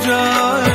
जाए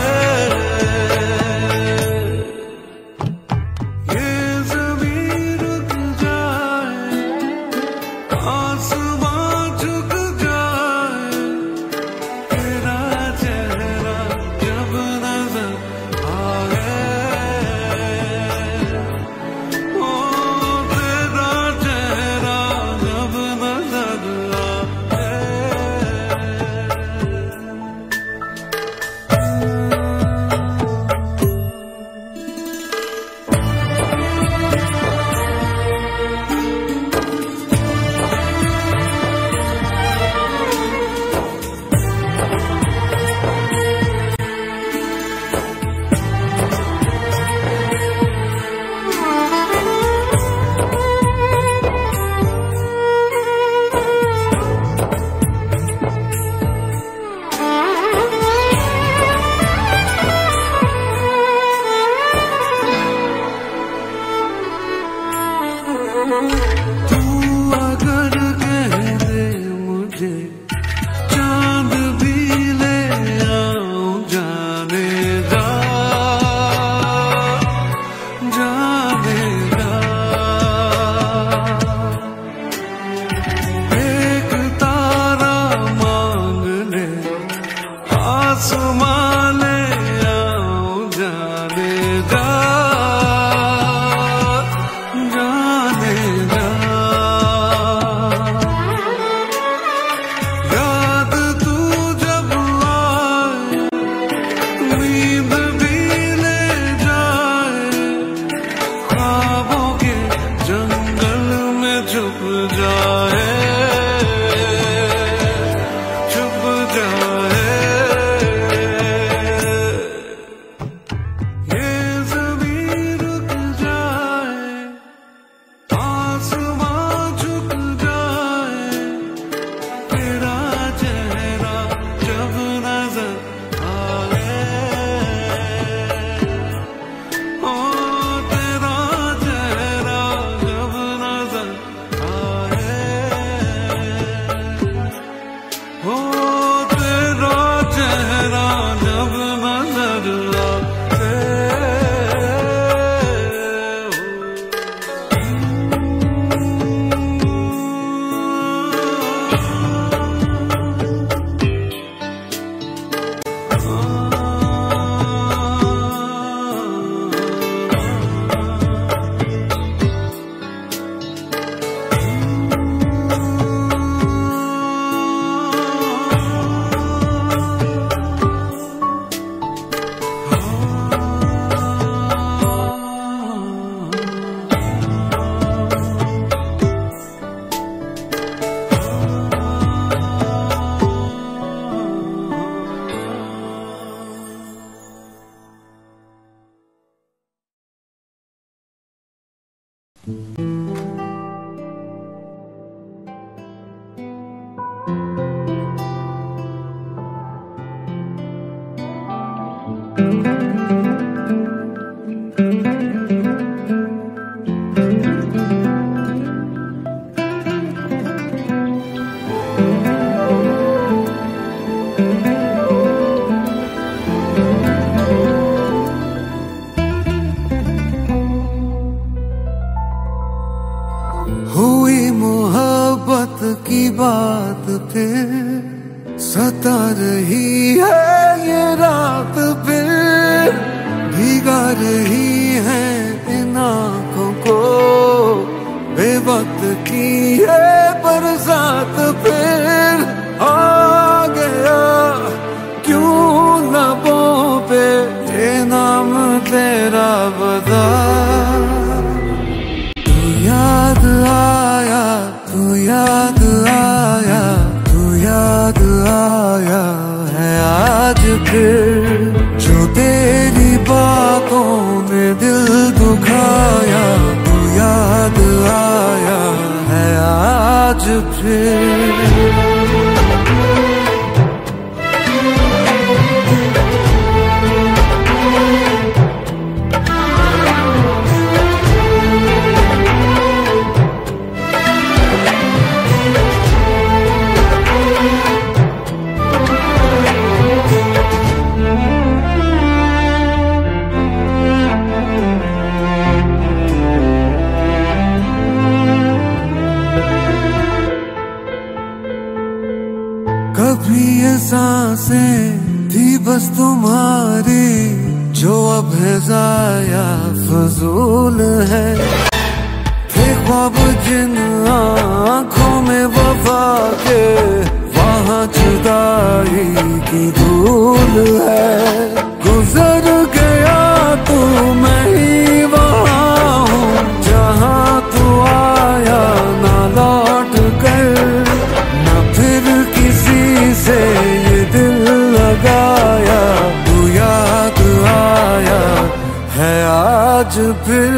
हुई मोहब्बत की बात फिर सता रही है ये रात फिर भीगा रही है इन आँखों को बेवक्त की है बरसात फिर आ गया क्यों लबों पे ये नाम तेरा बता याद आया तू याद आया तू याद आया है आज फिर जो तेरी बातों ने दिल दुखाया तू याद आया है आज फिर कभी ये सांसें थी बस तुम्हारी जो अब है जाया फजूल है थे ख्वाब जिन आँखों में वफा के वहाँ जुदाई की धूल है गुजर गया तू मैं ही वहाँ हूँ जहाँ तू आया ना लौट कर ना फिर किसी से ये दिल लगाया तू याद आया है आज फिर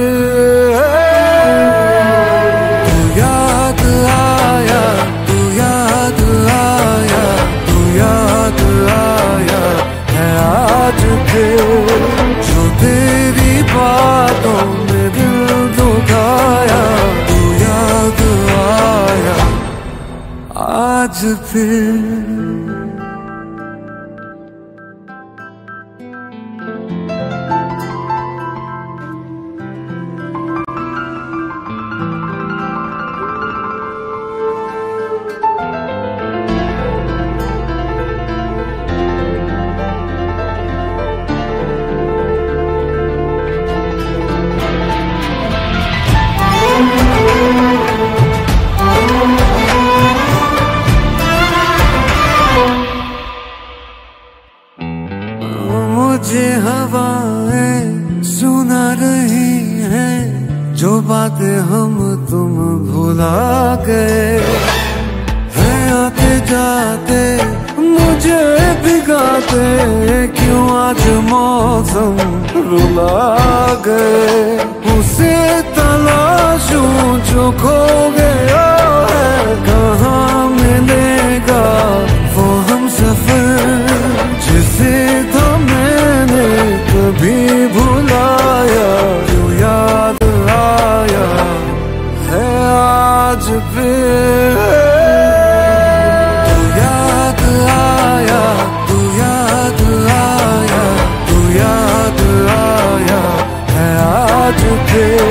तू याद आया तू याद आया तू याद आया है आज फिर जो तेरी बातों में दिल दुखाया तू याद आया आज फिर मुझे हवाएं सुना रही हैं जो बातें हम तुम भुला गए हैं आते जाते मुझे भिगाते क्यों आज मौसम रुला गए उसे तलाशूं जो खो गया है कहाँ मिलेगा वो हम सफर जिसे था मैंने कभी भुलाया जो याद आया है आज फिर तू याद आया तू याद आया तू याद आया है आज फिर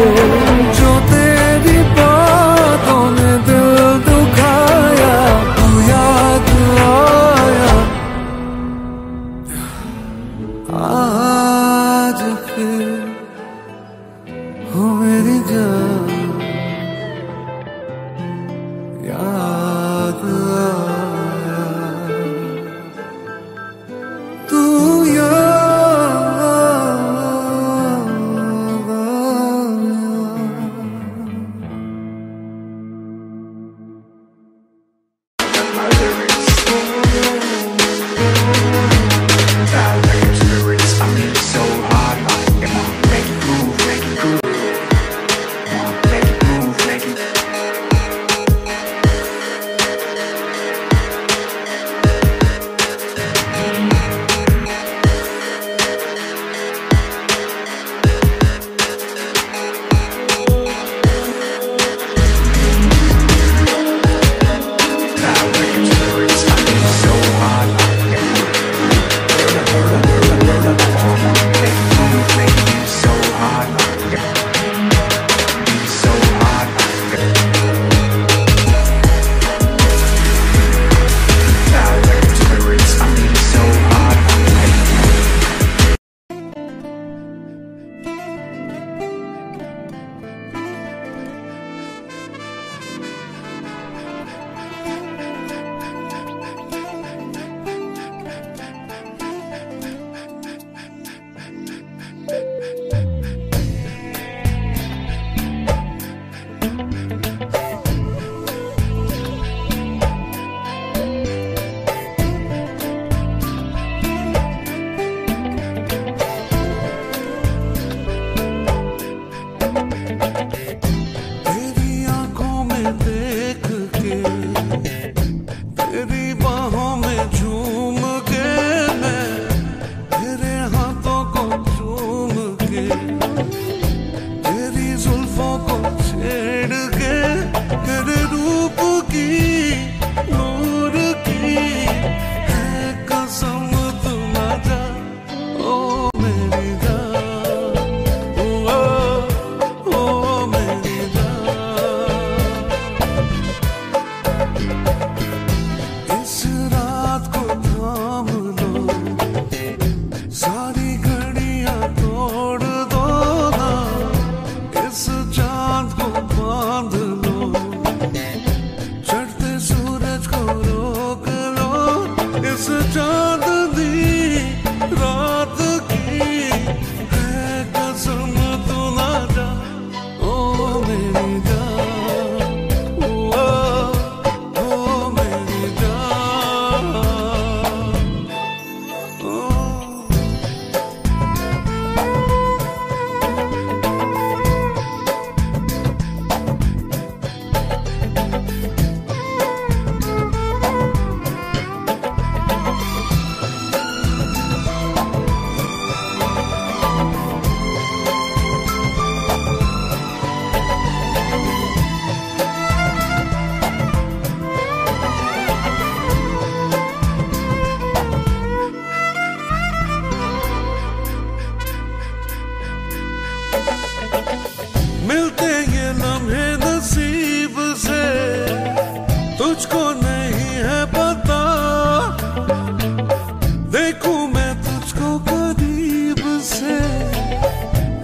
जो तेरी बातों ने दिल दुखाया तू याद आया आज फिर हो मेरी जान याद आया तू याद आया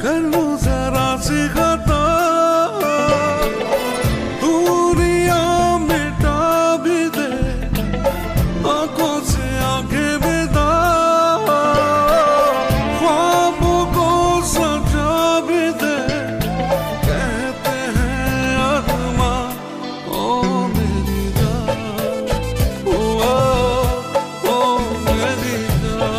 कर लूं जरा सी खता, दूरियां मिटा भी दे आंखों से आंखें मिला, ख्वाबों को सजा भी दे, कहते हैं अरमां ओ मेरी जान, ओ मेरी जान।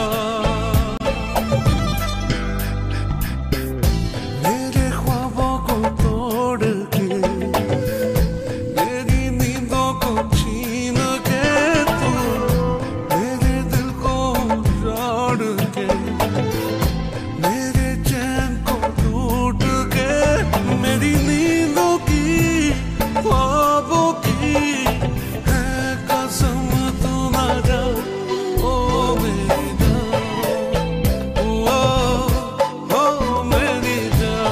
मेरे ख्वाबों को तोड़ के, मेरी नींदों को छीन के, तू मेरे दिल को उजाड़ के, मेरे चैन को लूट के, मेरी नींदों की ख्वाबों की है कसम तू ना जा, ओ मेरी जान, ओ मेरी जान।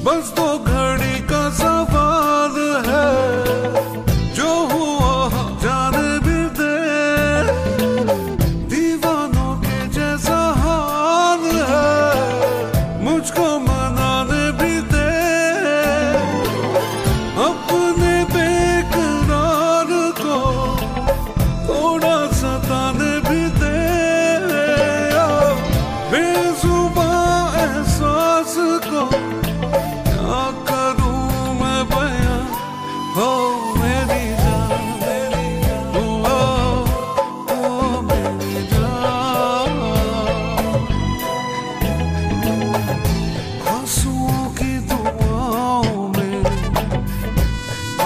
बस दो घड़ी का सवाल है, जो हुआ जाने भी दे, दीवानों के जैसा हाल है, मुझको मनाने भी दे, अपने बेकरार को थोड़ा सताने भी दे, बेजुबान एहसास को क्या करूं मैं बयां, हो मेरी जान, ओ मेरी जान। आंसुओं की दुआओं में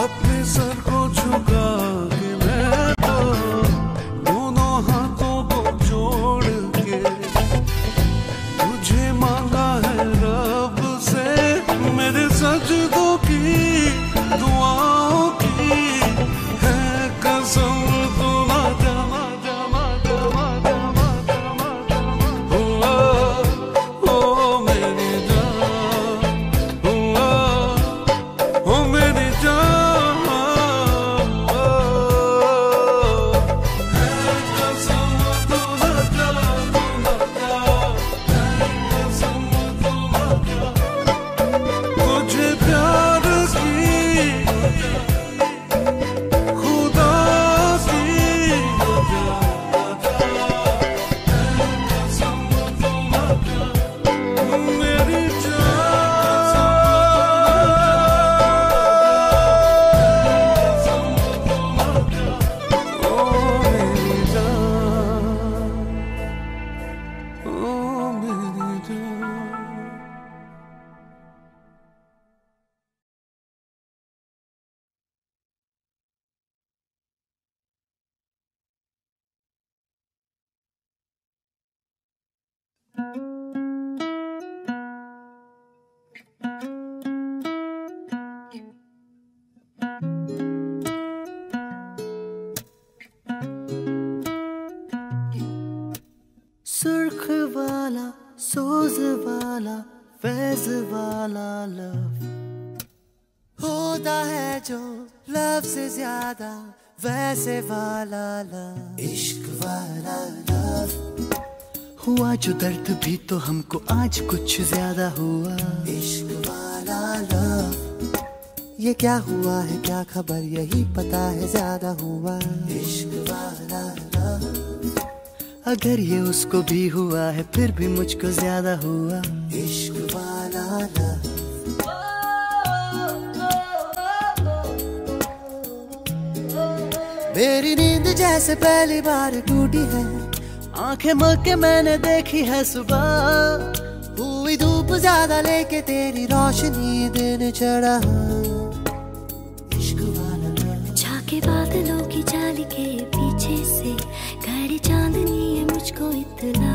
अपने सर को झुका के मैं तो दोनों हाथों को जोड़ के तुझे मांगा है रब से, मेरे सजदों की दुआओं की है कसम तू ना जा, ओ मेरी जान, ओ मेरी जान, है कसम तू ना जा, है कसम तू ना जा, तुझे प्यार की खुदा की कसम तू ना जा, मेरी जान, ओ मेरी जान, ओ मेरी जान। सुर्ख वाला, सोज वाला, फैज वाला लव होता है जो लव से ज्यादा वैसे वाला लव, इश्क वाला लव। हुआ जो दर्द भी तो हमको आज कुछ ज्यादा हुआ, इश्क वाला लव। ये क्या हुआ है क्या खबर यही पता है ज्यादा हुआ, इश्क वाला लव। अगर ये उसको भी हुआ है फिर भी मुझको ज्यादा हुआ, इश्क वाला लव। मेरी नींद जैसे पहली बार टूटी है, आंखें मल के मैंने देखी है सुबह, हुई धूप ज्यादा लेके तेरी रोशनी दिन चढ़ा, इश्क वाला लव। झाके बादलों की जाली के पीछे से खड़ी चांदनी है मुझको को इत्तला,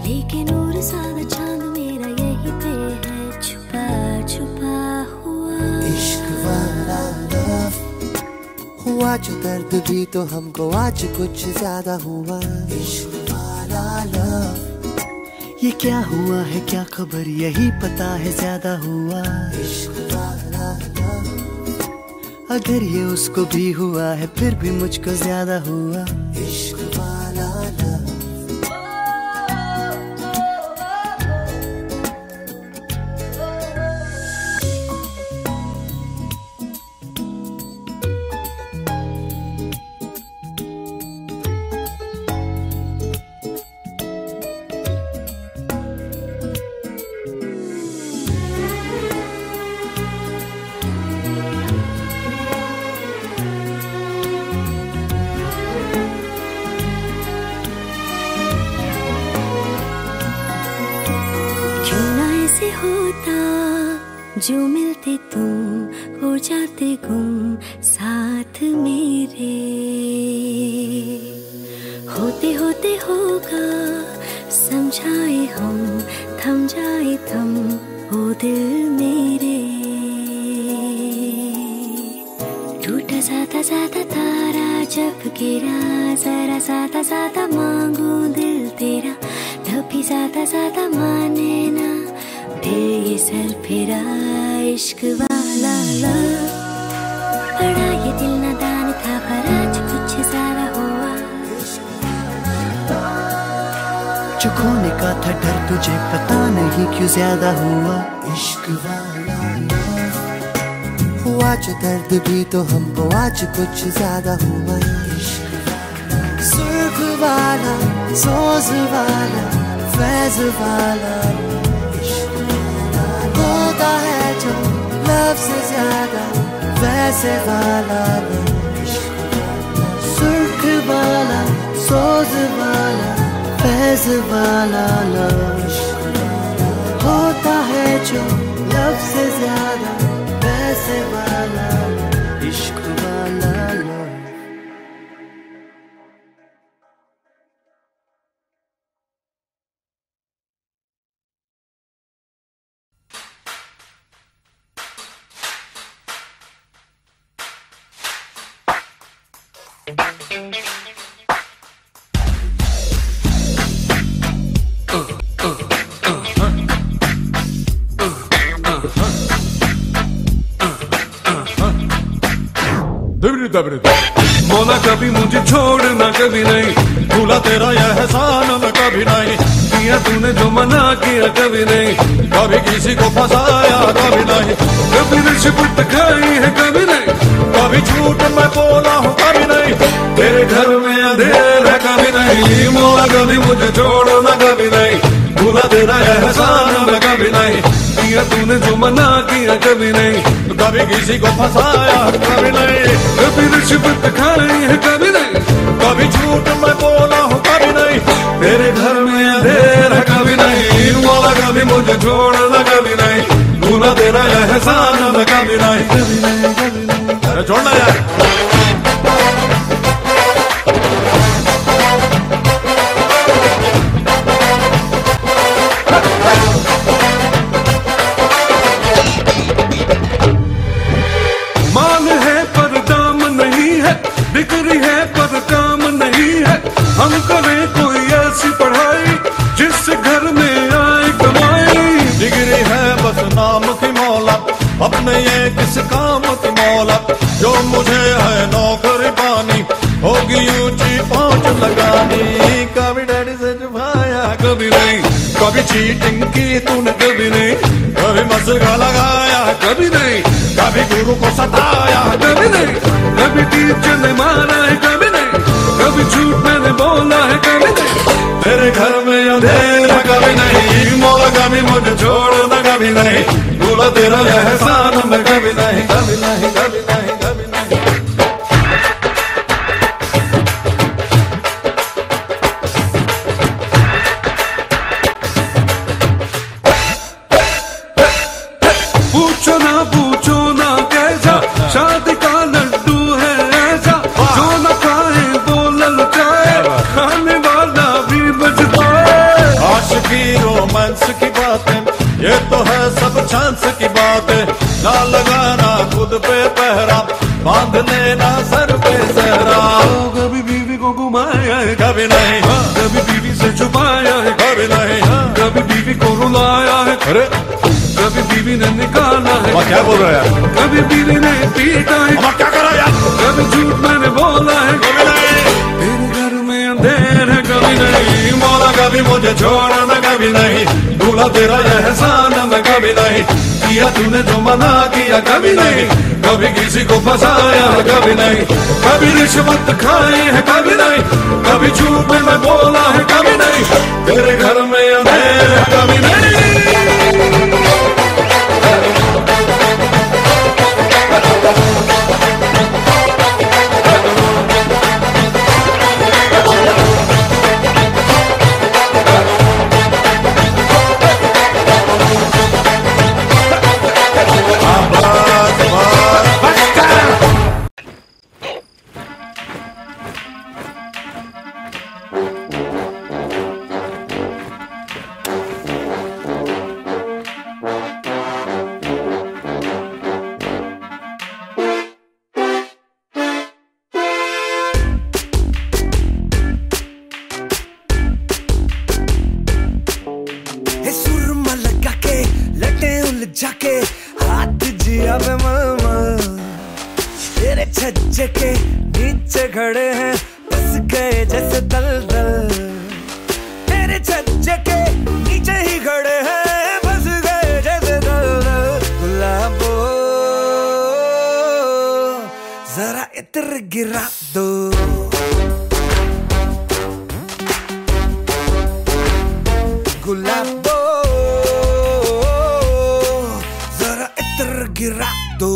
लेकिन और ज्यादा चांद मेरा यही पे है छुपा छुपा हुआ। इश्क वाला लव हुआ जो दर्द भी तो हमको आज कुछ ज्यादा हुआ। इश्क वाला लव ये क्या हुआ है क्या खबर यही पता है ज्यादा हुआ। इश्क वाला लव अगर ये उसको भी हुआ है फिर भी मुझको ज्यादा हुआ। इश्क वाला लव होता जो मिलते तुम हो जाते गुम साथ मेरे। होते होते होगा समझाए हम थम जाए थम ओ दिल मेरे। टूटा जाता जाता तारा जब गिरा जरा ज्यादा ज्यादा मांगू दिल तेरा, तभी ज्यादा ज्यादा माने ना फिर ये सर फिरा। इश्क वाला लव बड़ा ये दिल नादान था पर आज कुछ ज्यादा हुआ। जो खोने का था डर तुझे पता नहीं क्यों ज्यादा हुआ। इश्क वाला लव हुआ जो दर्द भी तो हमको आज कुछ ज्यादा हुआ। इश्क सुर्ख वाला सोज वाला फैज वाला होता है जो लव से ज्यादा वैसे वाला। सुर्ख वाला सोज वाला फैज वाला लव होता है जो लव से ज्यादा वैसे वाला। इश्क वाला लव मौला कभी मुझे छोड़ना कभी नहीं, भूला तेरा यह एहसान मैं कभी नहीं। किया तूने जो मना किया कभी नहीं, कभी किसी को फंसाया कभी नहीं। कभी रिश्वत खाई है कभी नहीं, कभी झूठ मैं बोला हूँ कभी नहीं। तेरे घर में अंधेर है कभी नहीं, मौला कभी मुझे छोड़ना कभी नहीं, भूला तेरा यह एहसान मैं कभी नहीं। किया तूने जो मना किया कभी नहीं, कभी किसी को फंसाया कभी नहीं। कभी रिश्वत खाई है कभी नहीं, कभी झूठ मैं बोला हूँ कभी नहीं। तेरे घर में अंधेर है कभी नहीं, मौला कभी मुझे छोड़ना कभी नहीं, भूला तेरा एहसान मैं कभी नहीं। कभी नहीं कभी नहीं अरे छोड़ना यार। डिग्री है पर काम नहीं है, हम करें कोई ऐसी पढ़ाई जिससे घर में आए कमाई। डिग्री है बस नाम की मौला, अपने ये किस काम की मौला। जो मुझे है नौकरी पानी, होगी ऊंची पहुंच लगानी। कभी डैडी से छुपाया कभी नहीं, कभी चीटिंग की तूने कभी नहीं, कभी मसला लगाया कभी नहीं, कभी गुरु को सताया कभी नहीं, कभी टीचर ने मारा है कभी नहीं, कभी झूठ मैंने बोला है कभी नहीं। तेरे घर में अंधेरा कभी नहीं, मौला कभी मुझे छोड़ना कभी नहीं, भूला तेरा एहसान मैं कभी नहीं। कभी नहीं कभी नहीं कभी नहीं। पूछो ना कैसा शादी का लड्डू है ऐसा, जो न खाए वो ललचाए, खाने वाला भी रोमांस की बातें, ये तो है सब चांस की बातें। ना लगाना खुद पे पहरा, बांध लेना सर पे सहरा। कभी बीवी को घुमाया है, कभी नहीं, कभी बीवी से छुपाया है, कभी नहीं, कभी बीवी को रुलाया है, अरे कभी बीवी ने निकाला है। क्या बोल रहा है यार? कभी बीवी ने पीटा है, क्या करा यार? कभी झूठ मैंने बोला है, कभी नहीं, तेरे घर में अंधेर है, कभी नहीं। मौला कभी मुझे छोड़ा मैं कभी नहीं, भूला तेरा एहसान मैं कभी नहीं। किया तूने जो मना किया कभी नहीं, कभी किसी को फंसाया कभी नहीं। कभी रिश्वत खाई है कभी नहीं, कभी झूठ में बोला है कभी नहीं। तेरे घर में अंधेर है कभी नहीं। जाके हाथ जिया में मामा, तेरे छज्जे के नीचे खड़े हैं बस गए जैसे दलदल। तेरे छज्जे के नीचे ही खड़े हैं बस गए जैसे दलदल। गुलाबो जरा इत्र गिरा दो, गुलाबो गिरा दो।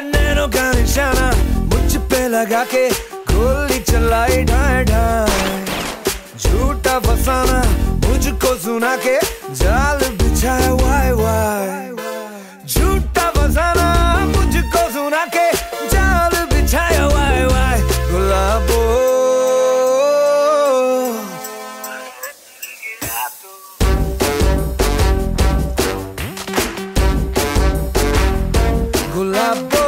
नैनों का निशाना मुझ पे लगा के गोली चलाई ढाई ढाई। झूठा फसाना मुझको सुना के जाल बिछाया वाई वाई। झूठा फसाना मुझको सुना के जाल बिछाया वाई वाई। गुलाबो गुलाबो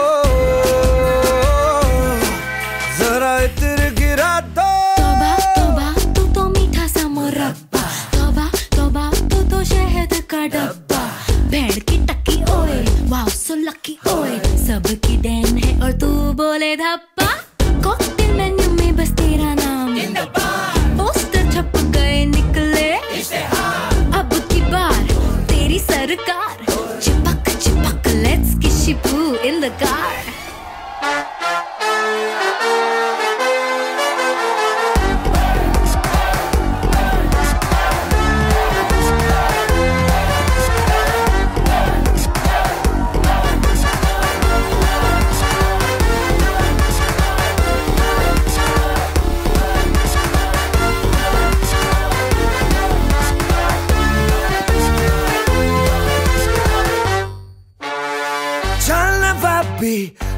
जरा इत्र गिरा दो। तौबा तौबा तू तो मीठा सा मुरब्बा, तौबा तौबा तू तो शहद का डब्बा। भेड़ की टक्की ओए वाओ सो लकी ओए, सबकी डैन है और तू बोले धप्पा। कॉकटेल मेन्यू में बस तेरा नाम, पोस्टर छप गए निकले अब की बार तेरी सरकार। चिपक चिपक लेट्स किसी पू इन द कार।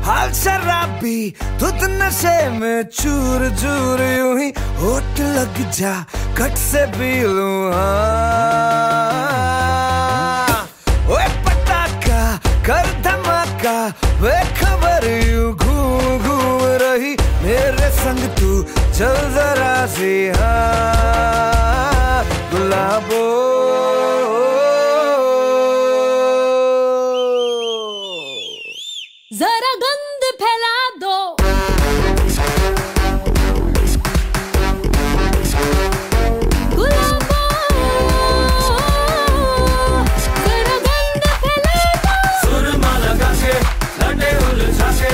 हाल शराबी धुत नशे में चूर चूर यूं ही होठ लग जा कट से पी लूं। ओए पटाखा कर धमाका वे खबर यूं घूम घूम रही मेरे संग तू चल जरा सी। हाँ गुलाबो जरा गंध फैला दो। गुलाबो जरा गंध फैला दो। सुरमा लगा के लटे उलझा के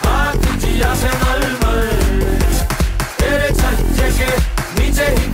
हाथ जिया से मलमल। तेरे छज्जे के नीचे ही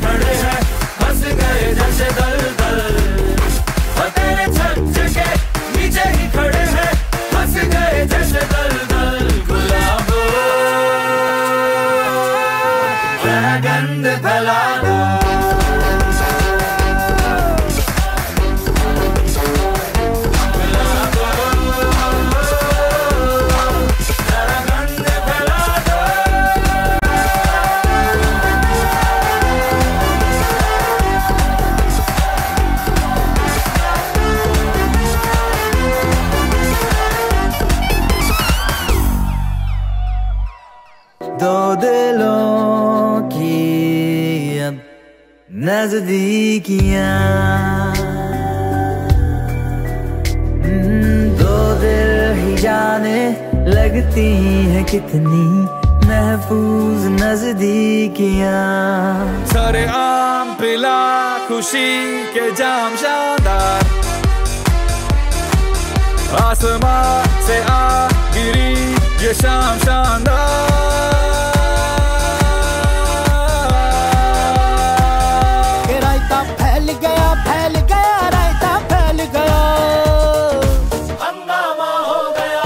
नजदीकियां। दो दिल ही जाने लगती हैं कितनी महफूज नजदीकियां। सारे आम पिला खुशी के जाम शानदार, आसमां से आ गिरी ये शाम शानदार। रायता फैल गया रायता फैल गया, हंगामा हो गया।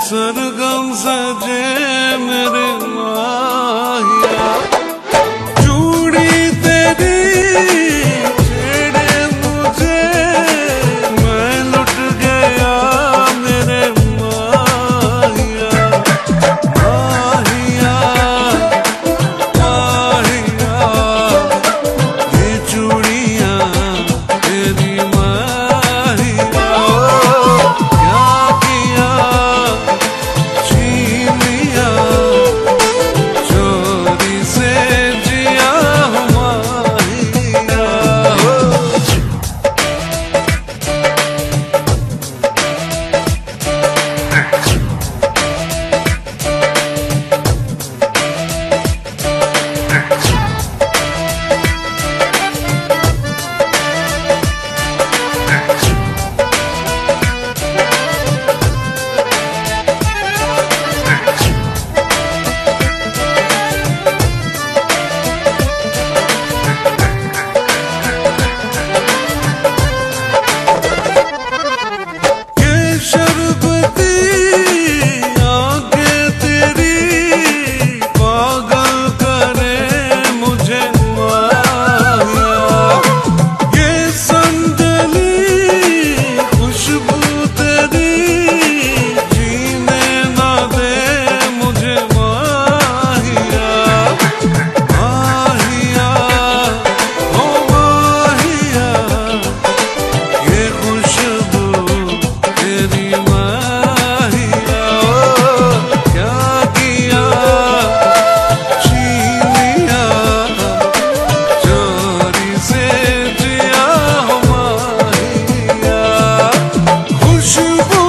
सरगम सजे मेरे माहिया, चूड़ी तेरी छेड़े मुझे, मैं लुट गया मेरे माहिया। माहिया माहिया ये चूड़ियां तेरी माहिया, क्या किया छीन लिया चोरी से जिया माहिया। ये शरबती आंखें तेरी पागल करे मुझे माहिया, ये संदली खुशबू तेरी जीने ना दे मुझे माहिया। माहिया ओ माहिया ये खुशबू तेरी माहिया, क्या किया छीन लिया चोरी से जिया माहिया। खुशबू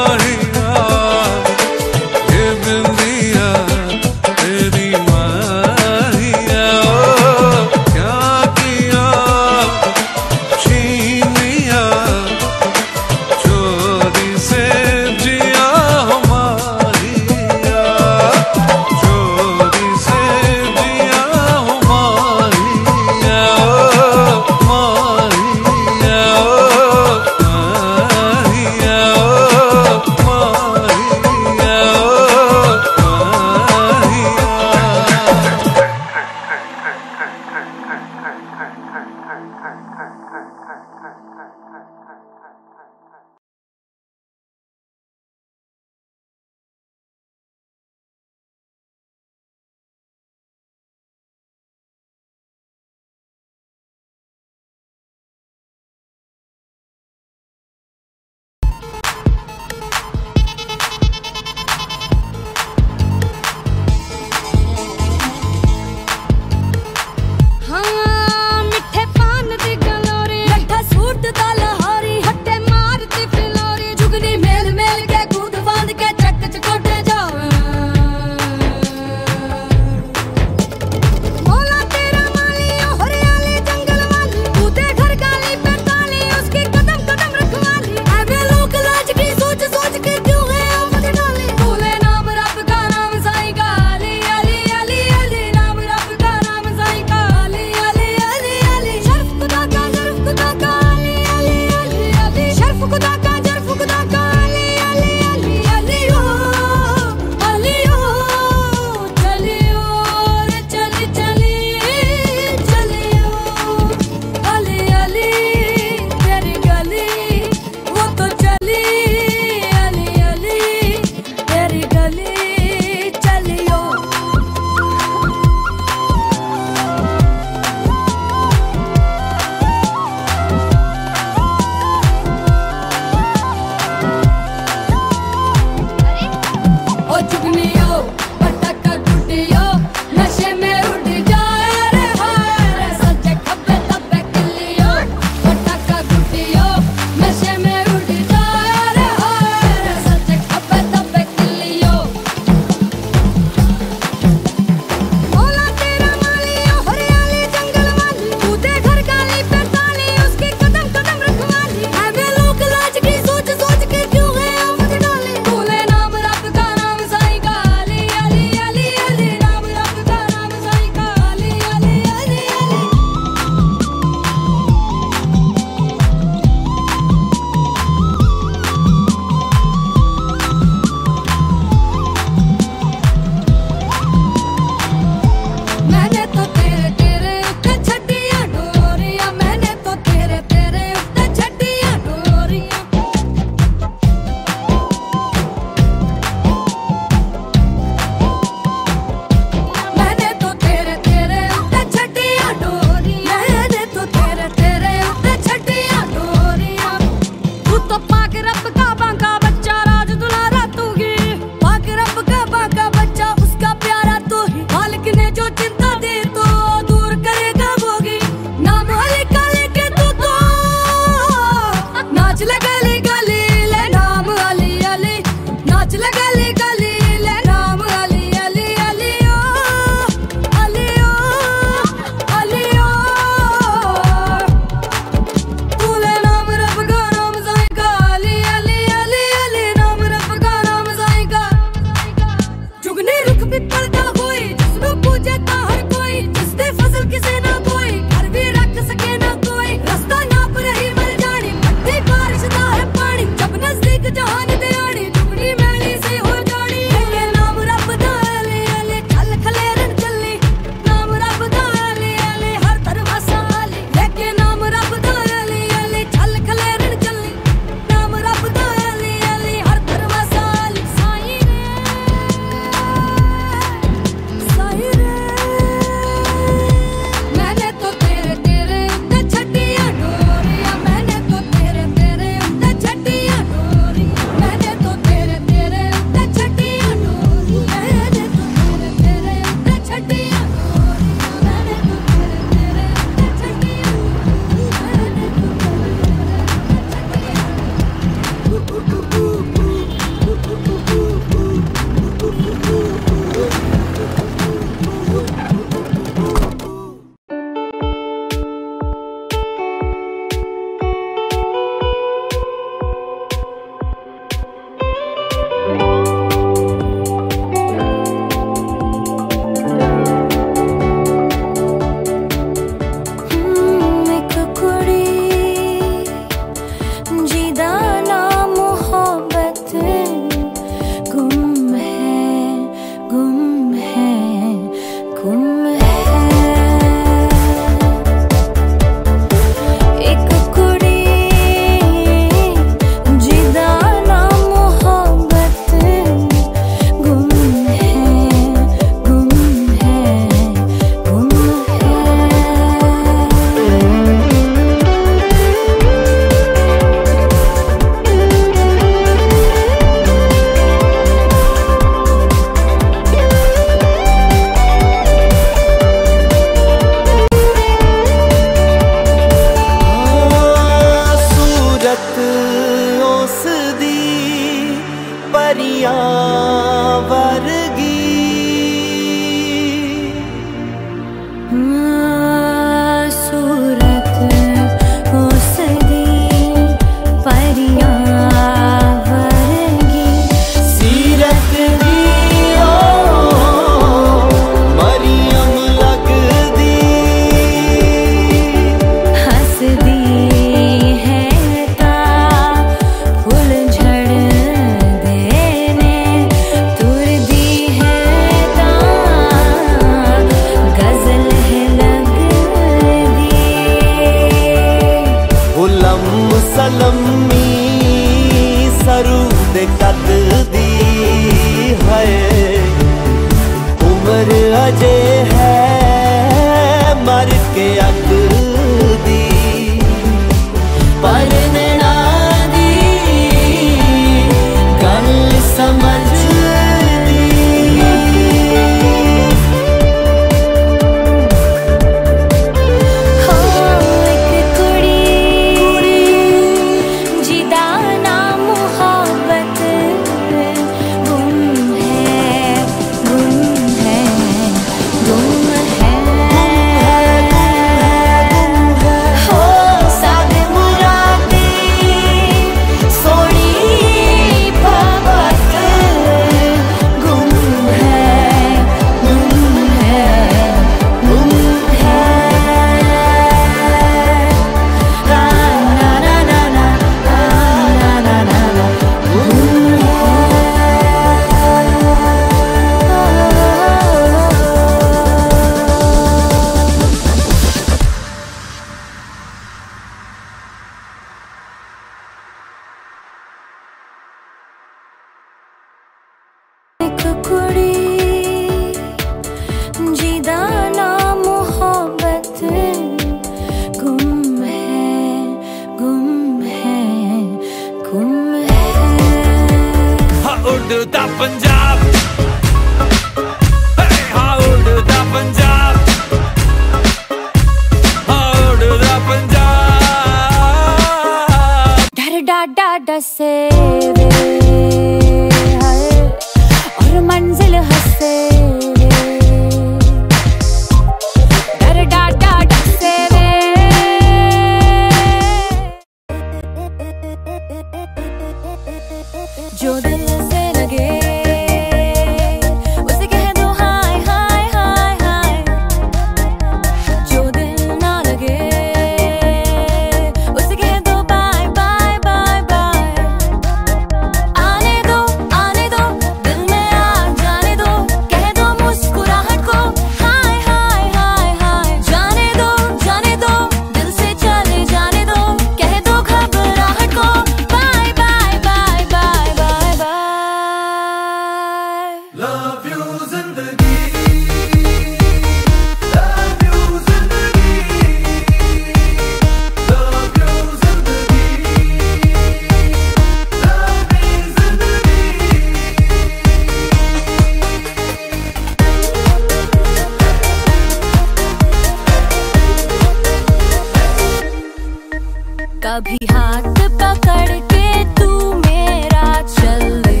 कभी हाथ पकड़ के तू मेरा चल दे,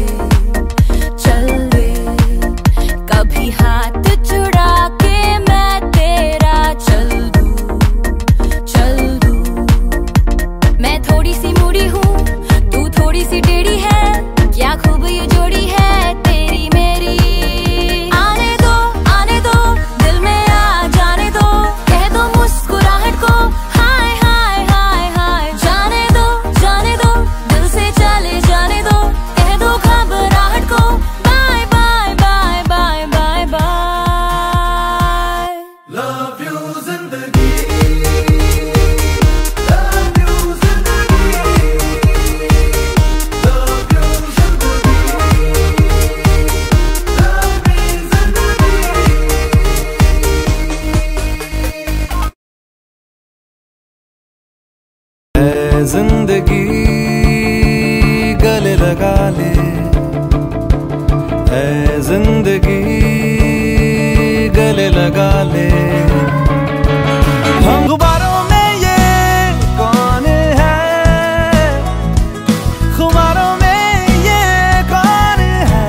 कभी हाथ छुड़ा के मैं तेरा चल दूं। मैं थोड़ी सी मुड़ी हूँ, तू थोड़ी सी टेढ़ी है, क्या खूब ये जोड़ी है तेरी मेरी। आने दो दिल में आ जाने दो, कह दो मुस्कुराहट को हाय हाय हाय हाय। जाने दो दिल से चले जाने दो, कह दो घबराहट को bye bye bye bye bye bye. Love you जिंदगी, लव यू जिंदगी, लव यू जिंदगी गले लगा ले, ऐ जिंदगी गले लगा ले। हम गुब्बारों में ये कौन है, खुमारों में ये कौन है,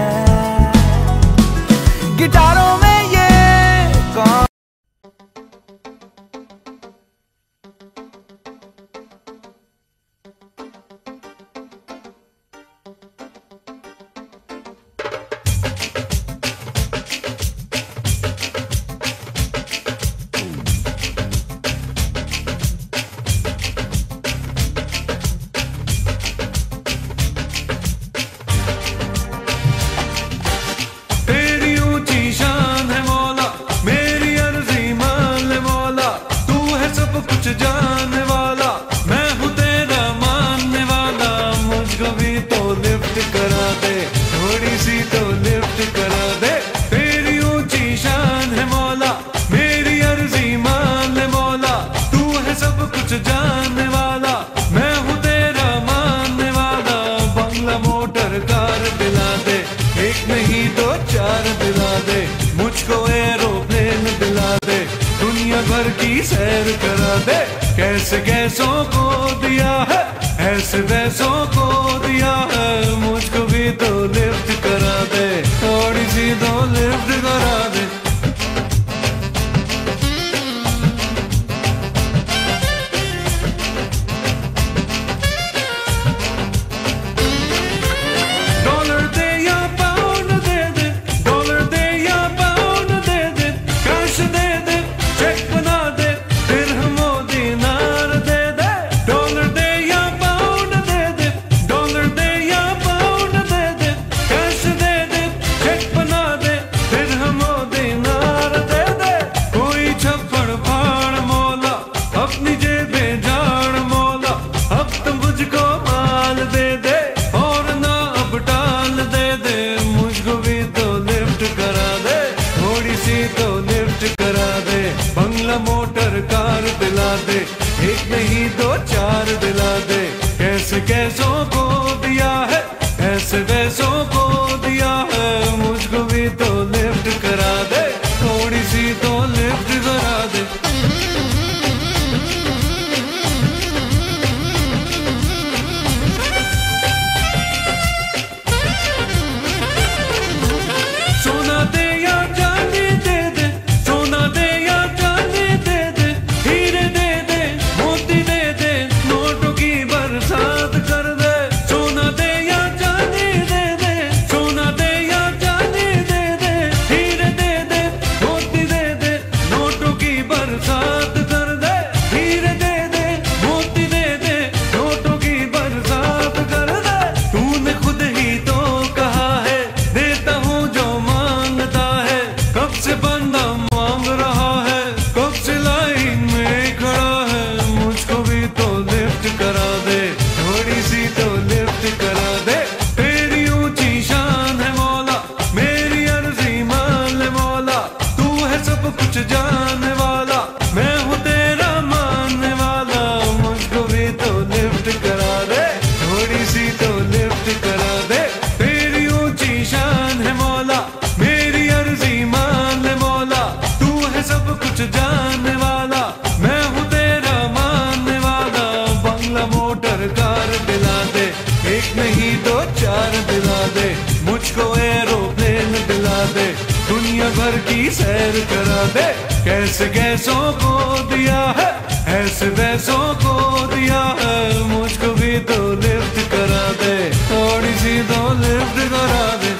एक नहीं दो चार दिला दे, मुझको एरोप्लेन दिला दे, दुनिया भर की सैर करा दे। कैसे कैसों को दिया है, ऐसे वैसों को दिया है, मुझको भी तो लिफ्ट करा दे, थोड़ी सी तो लिफ्ट करा दे। मोटर कार दिला दे, एक नहीं दो चार दिला दे। कैसे कैसों को दिया है, ऐसे वैसों को दिया है, मुझको भी तो लिफ्ट करा दे, थोड़ी सी तो लिफ्ट करा दे। सोना दे या चांदी दे दे, सोना दे या चांदी दे दे, हीरे दे दे, मोती दे दे, नोटों की बरसात कर दे। सोना दे या चांदी दे दे, सोना दे या चांदी दे दे, हीरे दे दे, मोती दे दे, नोटों की बरसात कर दे। हीरे दे दे, मोती दे दे, नोटों की बरसात कर दे। तूने खुद ही तो कहा है, देता हूँ जो मांगता है, कब से बंदा मांग रहा है, कब से लाइन में खड़ा है, मुझको भी तो लिफ्ट करा दे, थोड़ी सी तो लिफ्ट करा दे। तेरी ऊंची शान है मौला, मेरी अर्जी मान ले मौला, तू है सब कुछ जानने वाला, मैं हूँ तेरा मानने वाला, मुझको भी तो लिफ्ट करा दे, थोड़ी सी तो लिफ्ट करा दे। तेरी ऊंची शान है मौला, मेरी अर्जी मान ले मौला, तू है सब कुछ जानने वाला, मैं हूँ तेरा मानने वाला। बंगला मोटर कार दिला दे, एक नहीं दो चार दिला दे, मुझको एरोप्लेन दिला दे, दुनिया भर की सैर करा दे। कैसे कैसों को दिया है, ऐसे वैसों को दिया है, मुझको भी तो लिफ्ट करा दे, थोड़ी सी तो लिफ्ट करा दे।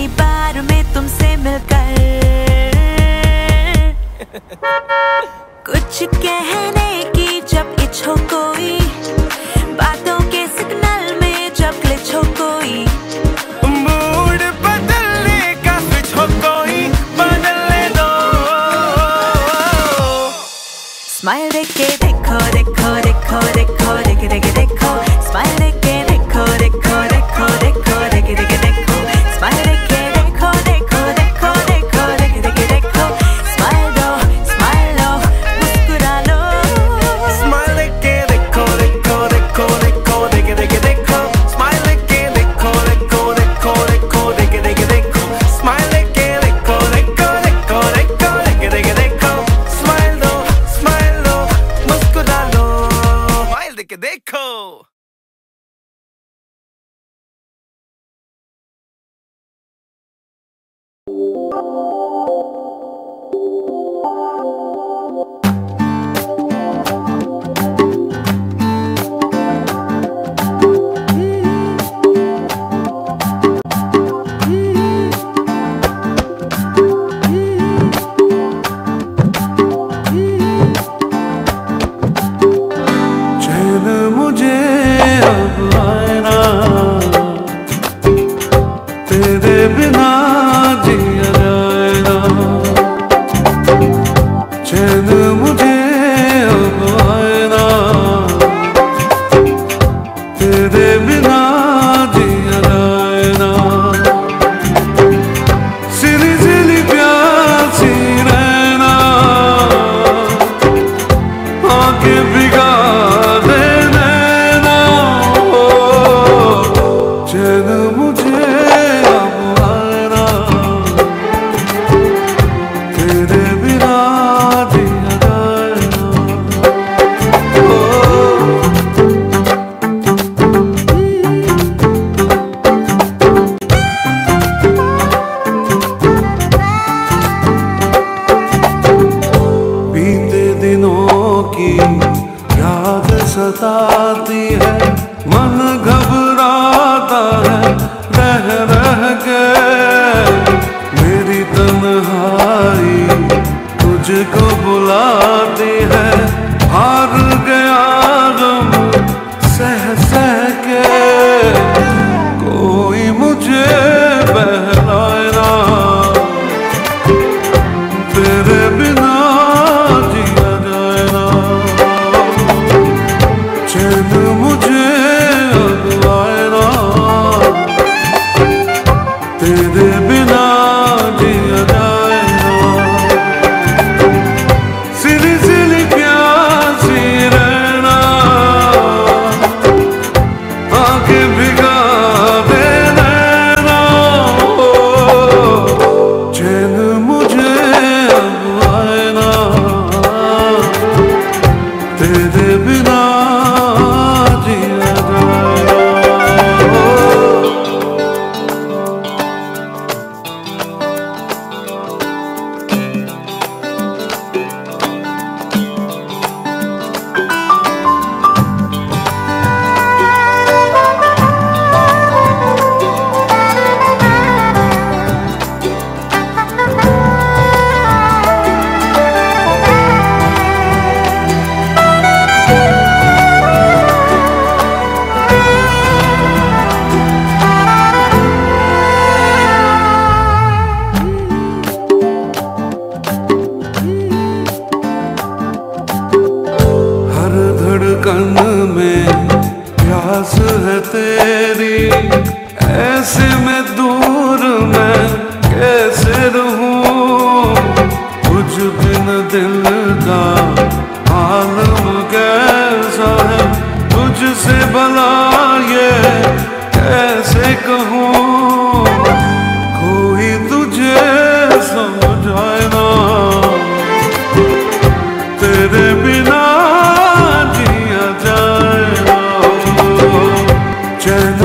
पहली बार में तुमसे मिलकर कुछ कहने की जब इच्छा हो कोई, बातों के सिग्नल में जब ग्लिच हो कोई, मूड बदलने का स्विच हो कोई, बदलने दो। स्माइल देख के देखो देखो देखो देखो देख देख देखो, स्माइल देख के देखो देखो देखो देखो देख देख देखो, स्माइल देख के देखो देखो देखो देखो देख देख देखो, स्माइल दो मुस्कुरा लो। स्माइल देख के देखो देखो देखो देखो देख देख देखो, स्माइल देख के देखो देखो देखो देखो देख देख देखो, स्माइल देख के देखो देखो देखो देखो देख देख देखो, स्माइल दो मुस्कुरा लो। स्माइल देख के देखो। चैन मुझे अब आए ना, तेरे बिना जिया जाए ना। चैन मुझे अब आए ना, तेरे बिना जिया जाए ना। सिली सिली प्यासी रहना, आंखें भिगा दे नैना। चैन मुझे अब आए ना, तेरे बिना जिया जाए ना। बीते दिनों की याद सताती है, मन घबराता है रह रह के। मेरी तन्हाई तुझको बुलाती है, हार गया गम सह सह के। कोई मुझे बहलाए ना, तेरे बिना जिया जाए ना। चैन मुझे अब आए ना, तेरे बिना जिया जाए ना। सिली सिली प्यासी रहना, आंखें भिगा दे नैना। चैन मुझे अब आए ना, तेरे बिना जिया जाए ना। हर धड़कन में प्यास है तेरी, ऐसे में दूर मैं कैसे रहूं। कुछ बिन दिल का आलम कैसा है, तुझसे भला ये कैसे कहूं। कोई तुझे समझाए ना, तेरे बिना जिया जाए ना। चैन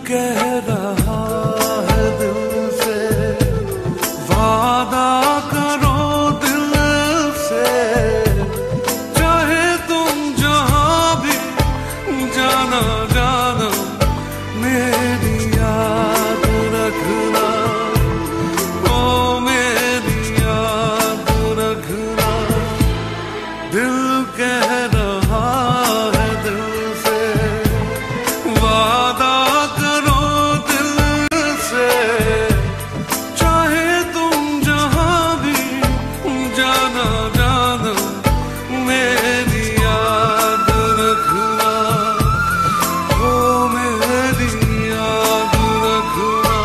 कह रहा है दिल से, वादा करो दिल से, चाहे तुम जहां भी जाना जाना, मेरी याद रखना, ओ मेरी याद रखना। दिल कह रहा है दिल से, वादा करो दिल से, चाहे तुम जहां भी जाना जाना, मेरी याद रखना, ओ मेरी याद रखना।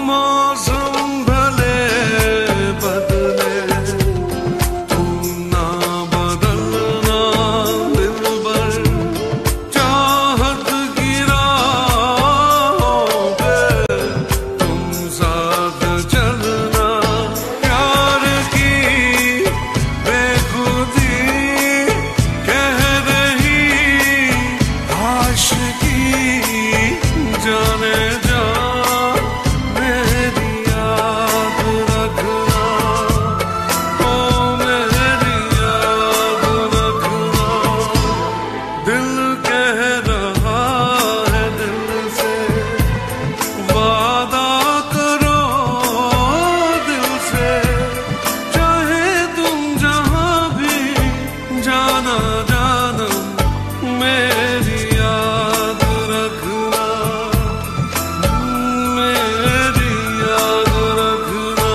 मौसम भले बदले, तुम ना बदलना दिलबर, चाहत की राहों पे तुम साथ चलना। प्यार की बेखुदी कह रही आशिकी, जाने जा मेरी याद रखना, ओ मेरी याद रखना। दिल कह रहा है दिल से, वादा करो दिल से, चाहे तुम जहां भी जाना जाना, मेरी याद रखना, मेरी याद रखना।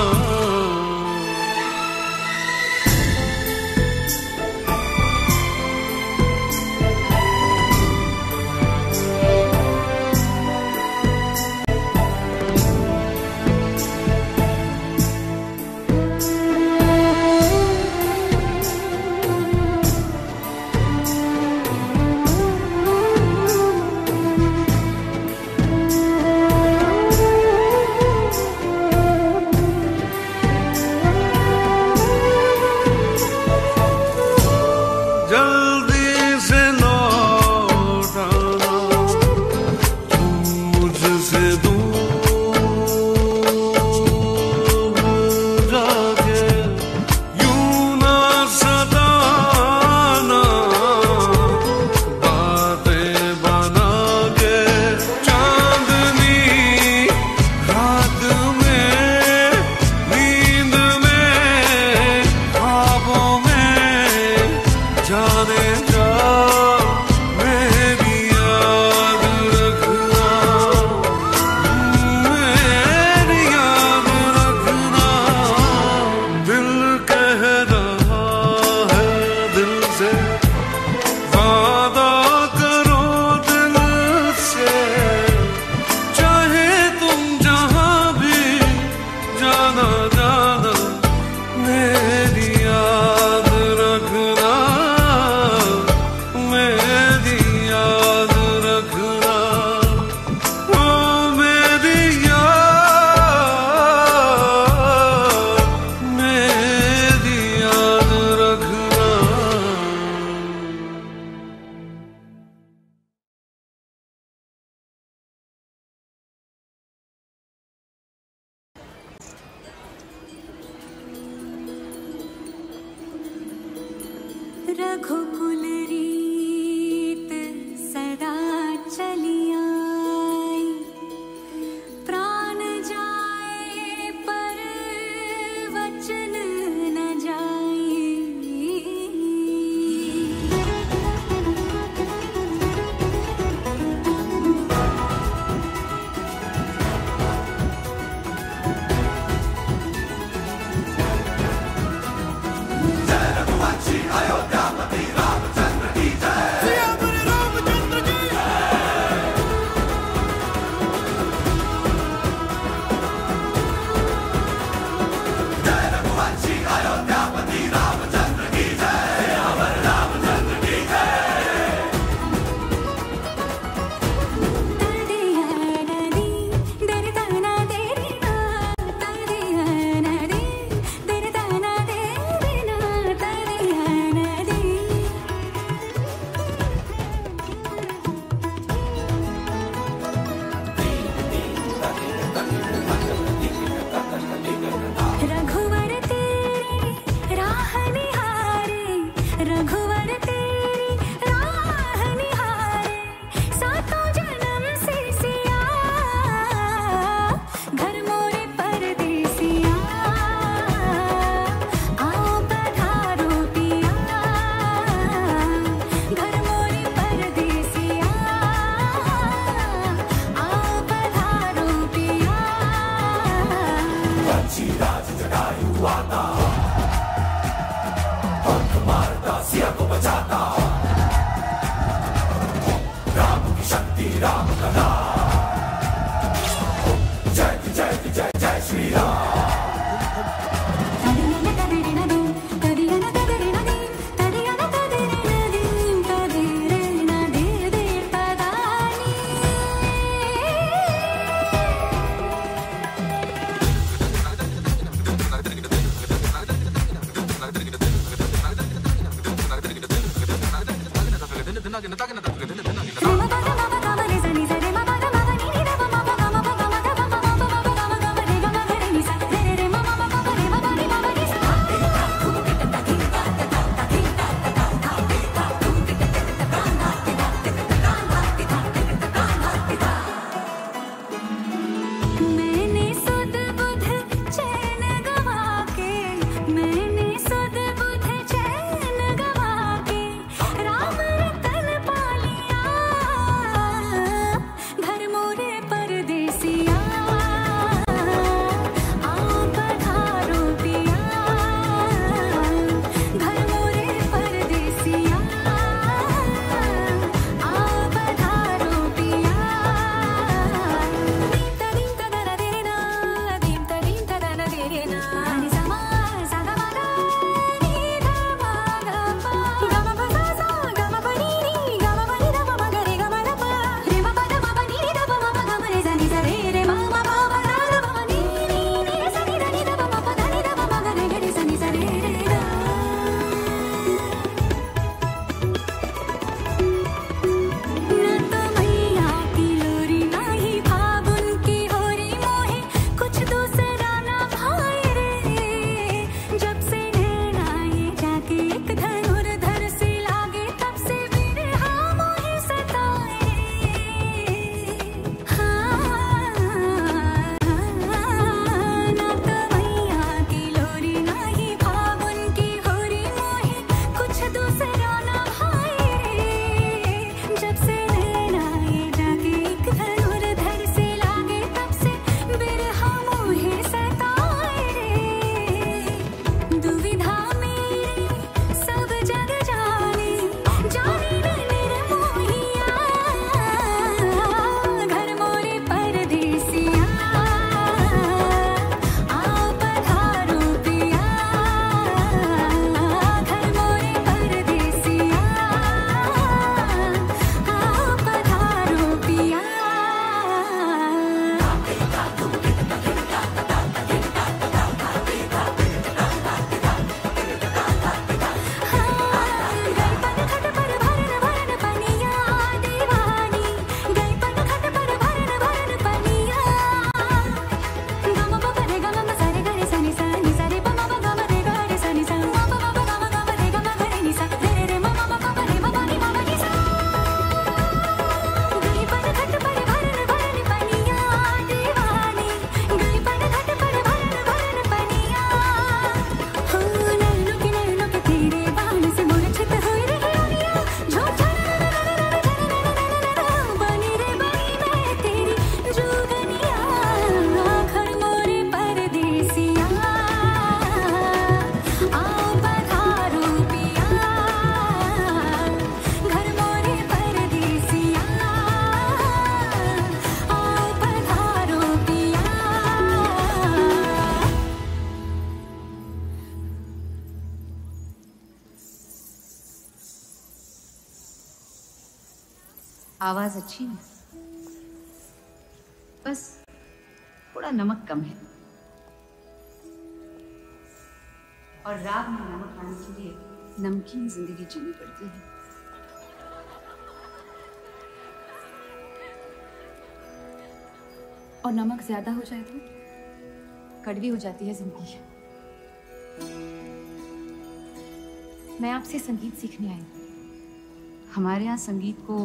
राम का जय जय जय जय श्री राम। आवाज अच्छी है, बस थोड़ा नमक कम है। और राग में नमक पाने के लिए नमकीन जिंदगी जीनी पड़ती है। और नमक ज्यादा हो जाए तो कड़वी हो जाती है जिंदगी। मैं आपसे संगीत सीखने आई हूँ। हमारे यहाँ संगीत को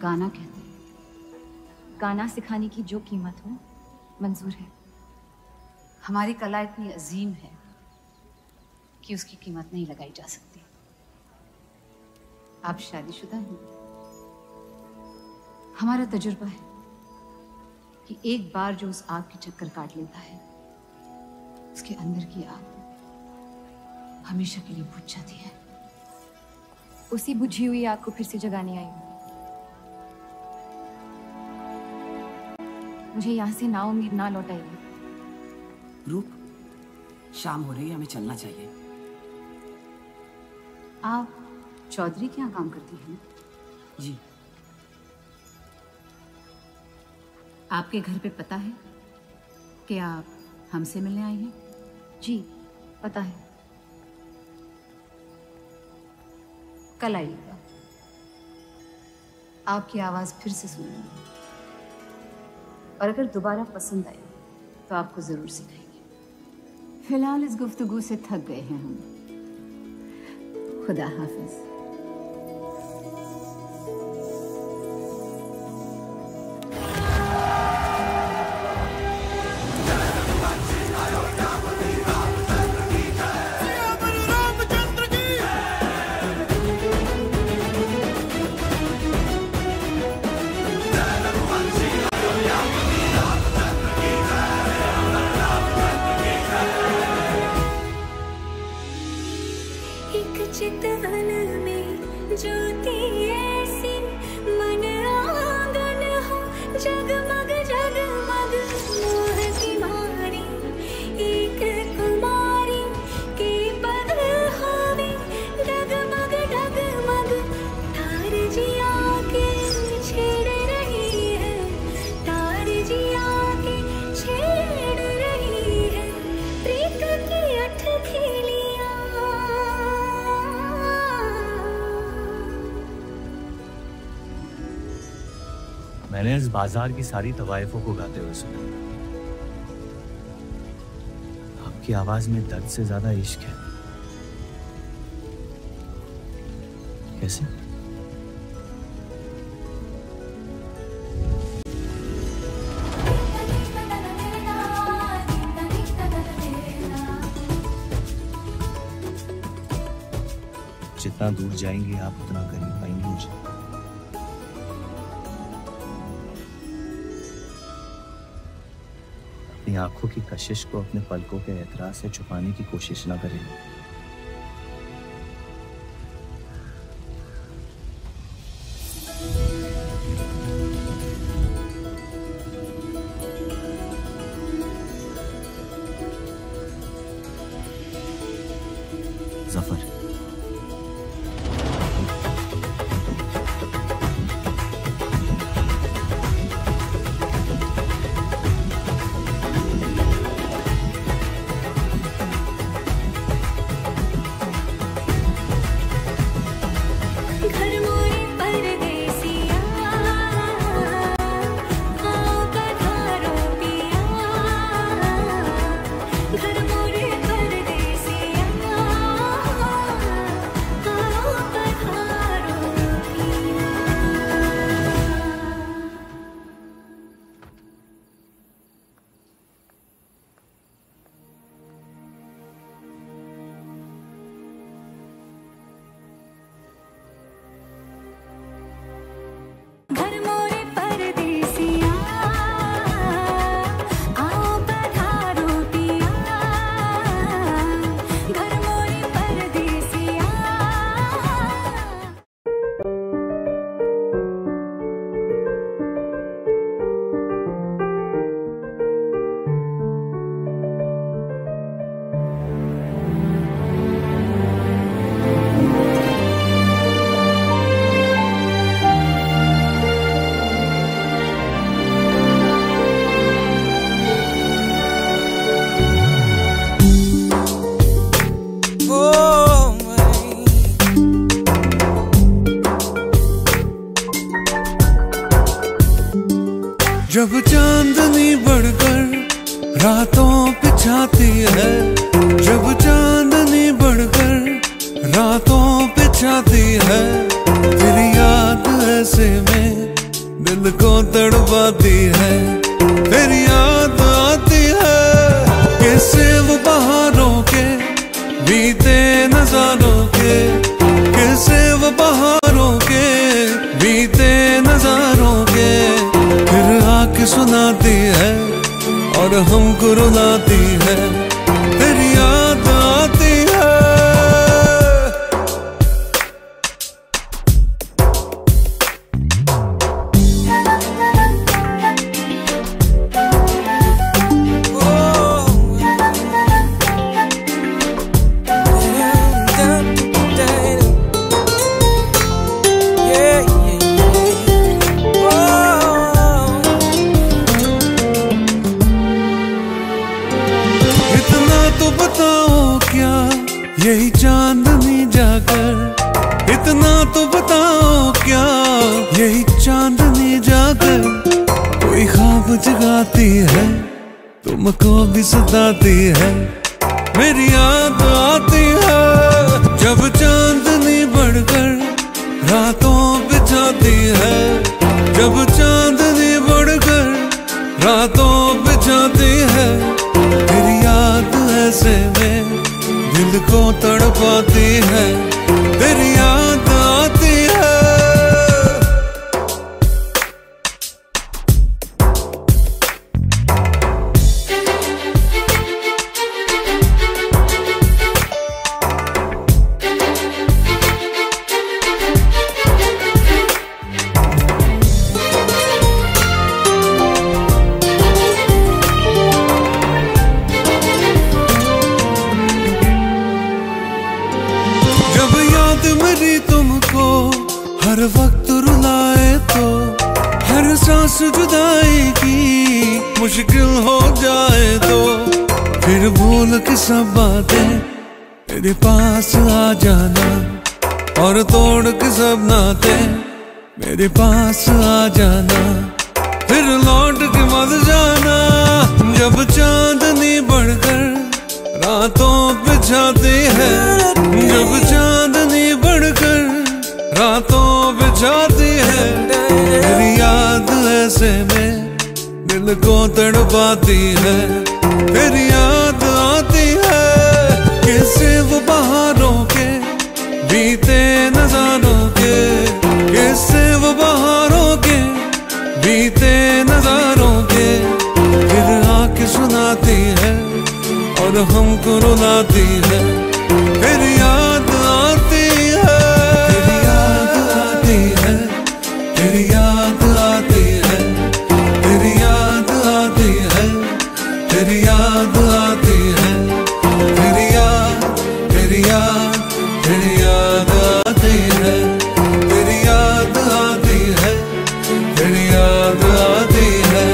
गाना कहते हैं। गाना सिखाने की जो कीमत हो मंजूर है। हमारी कला इतनी अजीम है कि उसकी कीमत नहीं लगाई जा सकती। आप शादीशुदा हैं। हमारा तजुर्बा है कि एक बार जो उस आग की चक्कर काट लेता है, उसके अंदर की आग हमेशा के लिए बुझ जाती है। उसी बुझी हुई आग को फिर से जगाने आई हूँ। मुझे यहाँ से नाउम्मीद ना लौटाइए। रूप, शाम हो रही है, हमें चलना चाहिए। आप चौधरी के यहाँ काम करती हैं? जी। आपके घर पे पता है कि आप हमसे मिलने आई हैं? जी पता है। कल आइएगा, आपकी आवाज फिर से सुनेंगे और अगर दोबारा पसंद आए तो आपको जरूर सिखाएंगे। फिलहाल इस गुफ्तगू से थक गए हैं हम। खुदा हाफिज। चितवन में ज्योति ऐसी मन आंगन हो, जगमग जगमग मोह की मारी एक कुमारी के पद होवे, डगमग डगमग तार जिया के छेड़ रही है, तार जिया के छेड़ रही है, प्रीत की अठ खेलियां। मैंने इस बाजार की सारी तवाइफों को गाते हुए सुना। आपकी आवाज में दर्द से ज्यादा इश्क है। कैसे? जितना दूर जाएंगे आप उतना करीब पाएंगे मुझे। अपनी आंखों की कशिश को अपने पलकों के एतराज से छुपाने की कोशिश ना करें। जफर, जब चांदनी बढ़कर रातों पे छाती है, जब चांदनी बढ़कर रातों पे छाती है, तेरी याद ऐसे में दिल को तड़पाती है, तेरी याद आती है। कैसे वो बहारों के बीते नजारों के, कैसे वो बहारों के बीते नजारों के, फिर आके सुनाती है और हमको रुलाती है, तेरी याद आती है। यही चांदनी जाकर कोई ख्वाब जगाती है, तुमको भी सताती है, मेरी याद आती है। जब चांदनी बढ़कर रातों बिछाती है, जब चांदनी बढ़कर रातों बिछाती है, तेरी याद ऐसे में दिल को तड़पाती है, तेरी याद आती है। मेरी तुमको हर वक्त रुलाए तो हर सांस जुदाई की मुश्किल हो जाए तो फिर भूल के सब बातें मेरे पास आ जाना और तोड़ के सब नाते मेरे पास आ जाना, फिर लौट के मत जाना। जब चांदनी बढ़कर रातों बिछाती है, जब चांदनी बढ़कर रातों बिछाती है, तेरी याद ऐसे में दिल को तड़पाती है, तेरी याद आती है। कैसे वो बहारों के बीते नजारों के, कैसे वो बहारों के बीते नजारों के, फिर आके सुनाती है और हमको रुलाती है, तेरी याद आती है, तेरी याद आती है, तेरी याद आती है, तेरी याद आती है, तेरी याद आती है, तेरी याद, तेरी याद, तेरी याद आती है, तेरी याद आती है, तेरी याद आती है,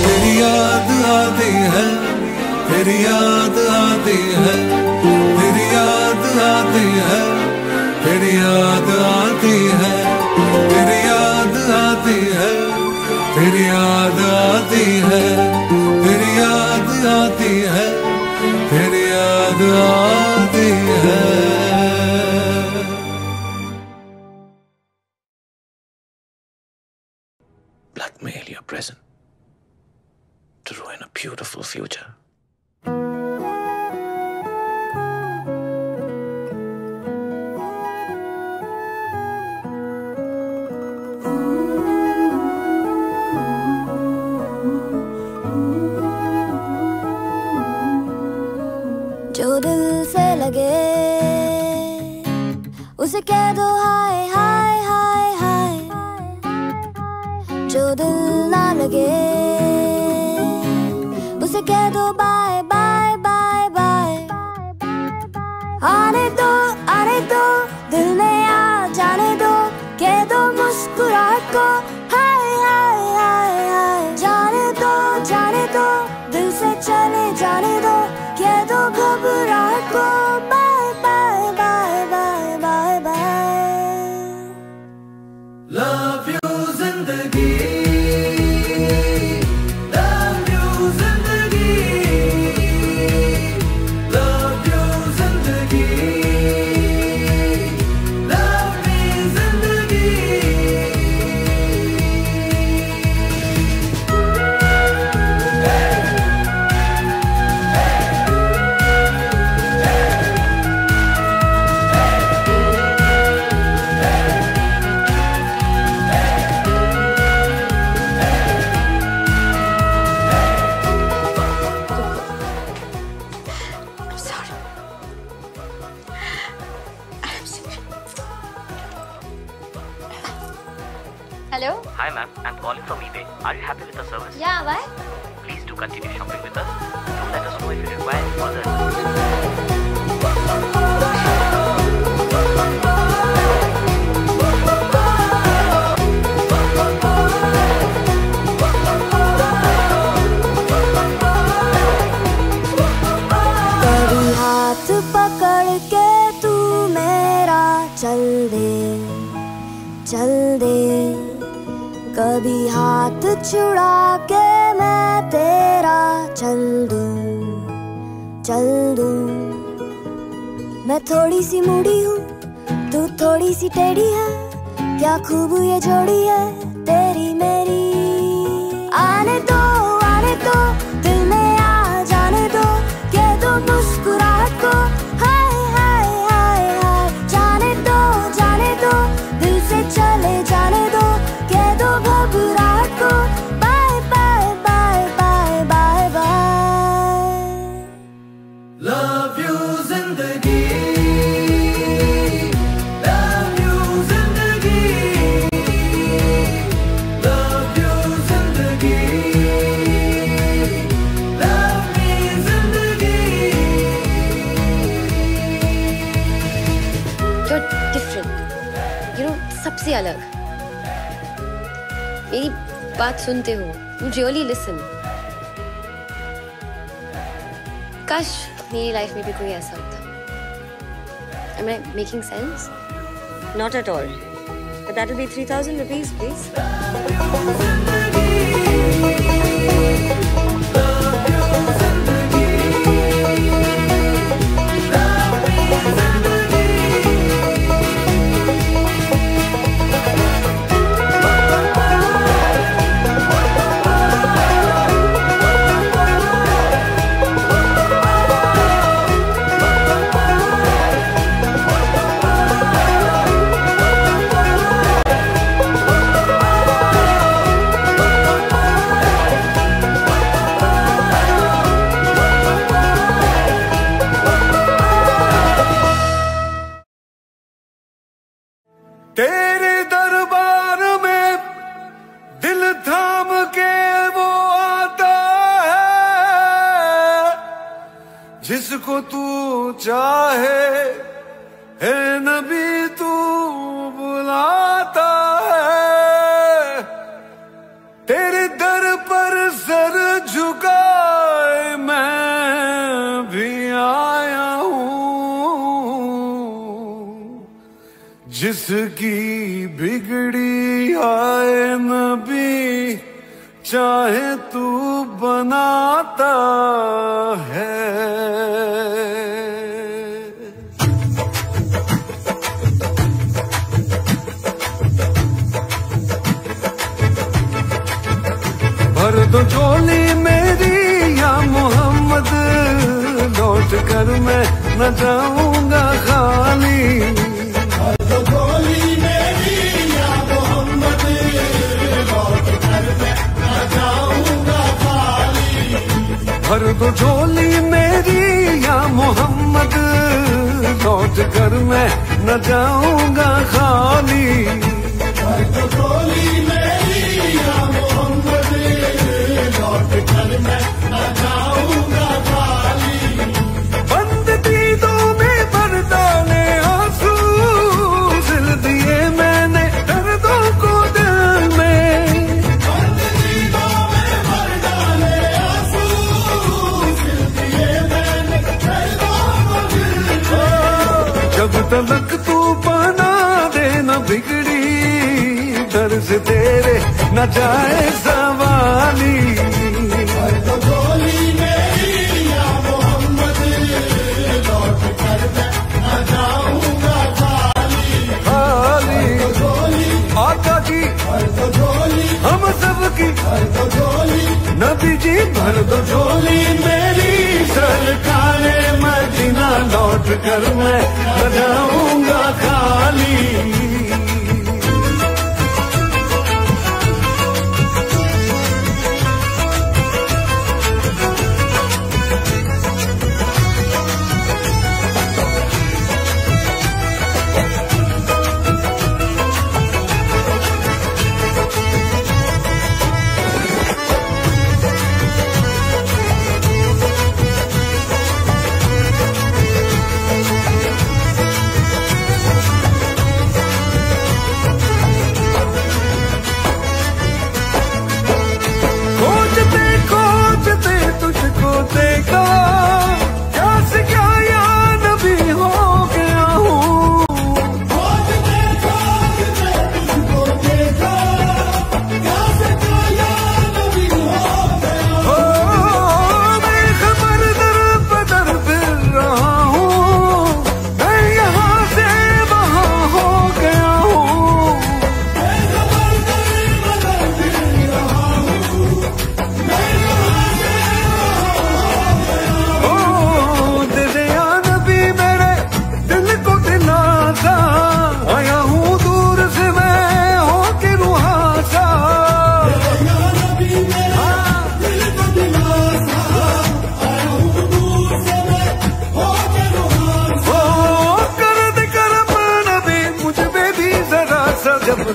तेरी याद आती है, तेरी याद आती है, तेरी याद आती है, तेरी याद आती है, तेरी याद आती है, तेरी याद आती है, तेरी याद आती है, तेरी याद आती है। Blackmail your present to ruin a beautiful future. जो दिल से लगे उसे कह दो हाय हाय हाय हाय, जो दिल ना लगे उसे कह दो बाय बाय बाय बाय। आने दो दिल में आ जाने दो, कह दो मुस्कुराहट को हाय हाय हाय हाय। जाने दो दिल से चले जाने दो, कह दो घबराहट को bye bye bye bye bye bye. Love you जिंदगी, लव यू जिंदगी, लव यू जिंदगी, लव मी जिंदगी। Hello? Hi ma'am, I'm calling from eBay. Are you happy with the service? Yeah, why? Please do continue shopping with us. Do let us know if you require further assistance. तेरी हाथ पकड़ के तू मेरा चल दे कभी हाथ छुड़ा के मैं तेरा चल दूं। मैं थोड़ी सी मूडी हूँ, तू थोड़ी सी टेढ़ी है, क्या खूब ये जोड़ी है तेरी मेरी। आने दो दिल में आ जाने दो, कह दो मुस्कुराहट को हाय हाय हाय हाय। जाने दो दिल से चले जाने दो, कह दो घबराहट को bye bye bye bye bye bye. Love you जिंदगी, लव यू जिंदगी, लव यू जिंदगी, लव मी जिंदगी। You're different, you know, सबसे अलग। मेरी बात सुनते हो, you really listen। काश मेरी लाइफ में भी कोई ऐसा होता। Am I making sense? Not at all. But that will be 3,000 rupees, please. तेरे दरबार में दिल थाम के वो आता है, जिसको तू चाहे है नबी तू बुलाता है। तेरे दर पर सर झुकाए मैं भी आया हूँ, जिसकी बिगड़ी आए नबी चाहे तू बनाता है। भर दो झोली मेरी या मोहम्मद, लौट कर मैं न जाऊंगा खाली। भर दो झोली मेरी या मोहम्मद, लौट कर मैं न जाऊंगा खाली। भर दो झोली मेरी या मोहम्मद, लौट कर मैं न जाऊंगा खाली। भर दो झोली मेरी या मोहम्मद, लौट कर मैं न जाऊंगा खाली। बंद दीदों में भर डाले आंसू, सिल दिए मैंने दर्दों को दिल में। बंद दीदों में भर डाले आंसू, सिल दिए मैंने दर्दों को दिल में। जब तलक तू बना दे न बिगड़ी, दर से तेरे न जाए सवाली। भर दो झोली मेरी या मोहम्मद, लौट कर मैं न जाऊंगा खाली। खाली आका जी भर दो झोली हम सबकी, भर दो झोली नबी जी भर दो झोली मेरी। सरकारे मदीना लौट कर मैं न जाऊंगा खाली।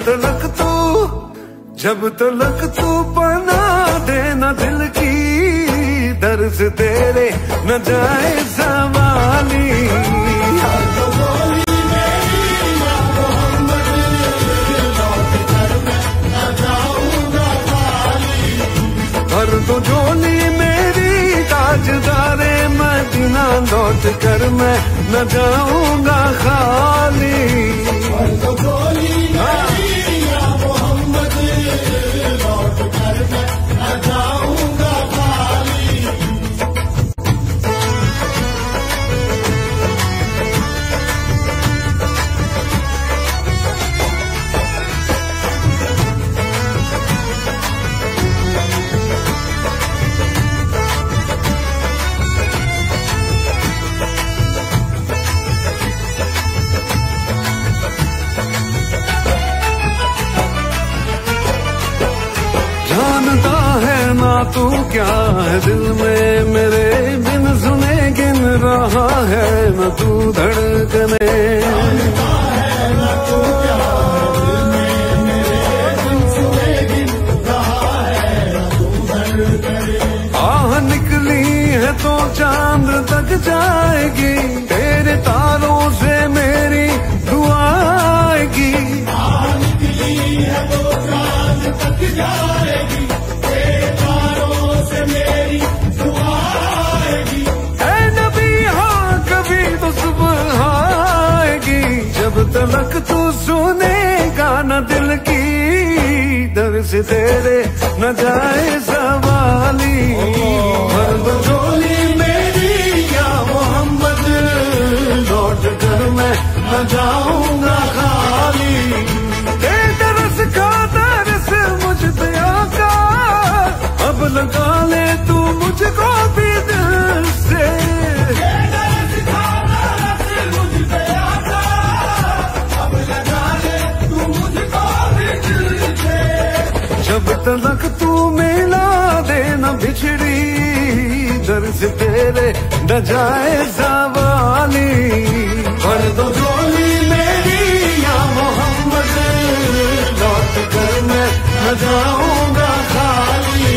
तलक तू बना देना दिल की दर्द तेरे न जाए ज़वाली। भर दो झोली मेरी ताजदारे मदीना लौट कर मैं न जाऊंगा खाली। भर दो झोली मेरी या मोहम्मद लौट कर मैं न जाऊंगा खाली। जानता है ना तू क्या है दिल में मेरे बिन सुने गिन रहा है न तू धड़कने। जानता है ना तू क्या है दिल में मेरे बिन सुने गिन रहा है न तू धड़कने। आह निकली है तो चांद तक जाएगी तेरे तारों से मेरी दुआ आएगी। आह निकली है तो चांद तक जाएगी तेरे तारों से मेरी दुआ आएगी। ऐ नबी हाँ कभी तो सुबह आएगी जब तलक तू सुनेगा न दिल की दर्द से तेरे न जाए ज़वाली। भर दो झोली मेरी या मोहम्मद लौट कर मैं न जाऊंगा खाली। तरस का तरस मुझ पे आका अब लगा ले तू मुझको भी दिल से। तरस का तरस मुझ पे आका अब लगा ले तू मुझको भी दिल से। जब तलक तू मिला देना बिछड़ी दर्द तेरे न जाए ज़वाली। भर दो झोली मेरी या मोहम्मद लौट कर मैं न जाऊंगा खाली।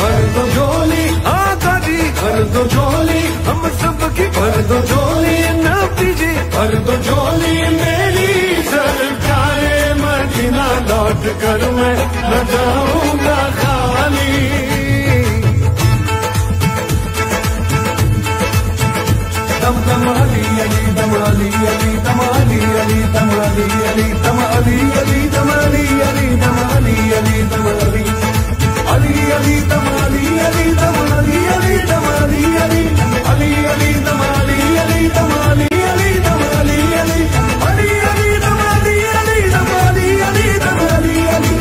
भर दो झोली आका जी भर दो झोली हम सबकी भर दो झोली नबी जी भर दो झोली मेरी सरकारे मदीना लौट कर मैं न जाऊंगा खाली। दम दम अली अली दम अली अली दम अली अली दम अली अली दम अली अली दम अली अली दम अली अली दम अली अली अली दम अली अली दम अली अली दम अली अली अली अली दम अली अली दम अली अली दम अली अली अली अली दम अली अली दम अली अली दम अली अली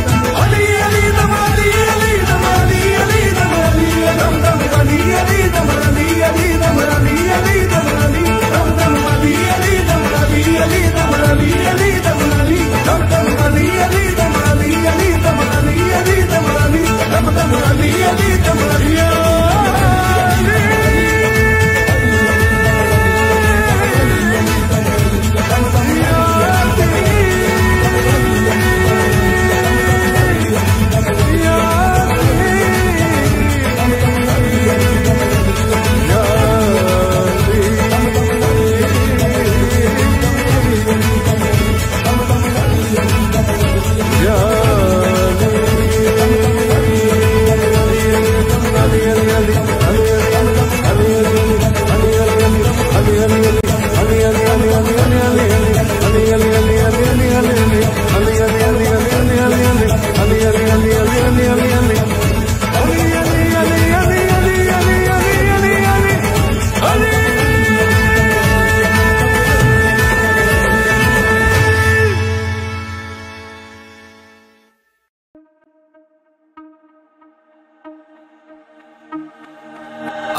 अली अली दम अली अली दम अली अली दम अली दम दम अली अली दम अली अली दम अली अली दम अली दम दम अली अली दम अली अली दम अली अली दम अली दम दम अली अली दम अली अली दम अली अली दम अली दम दम अली अली दम अली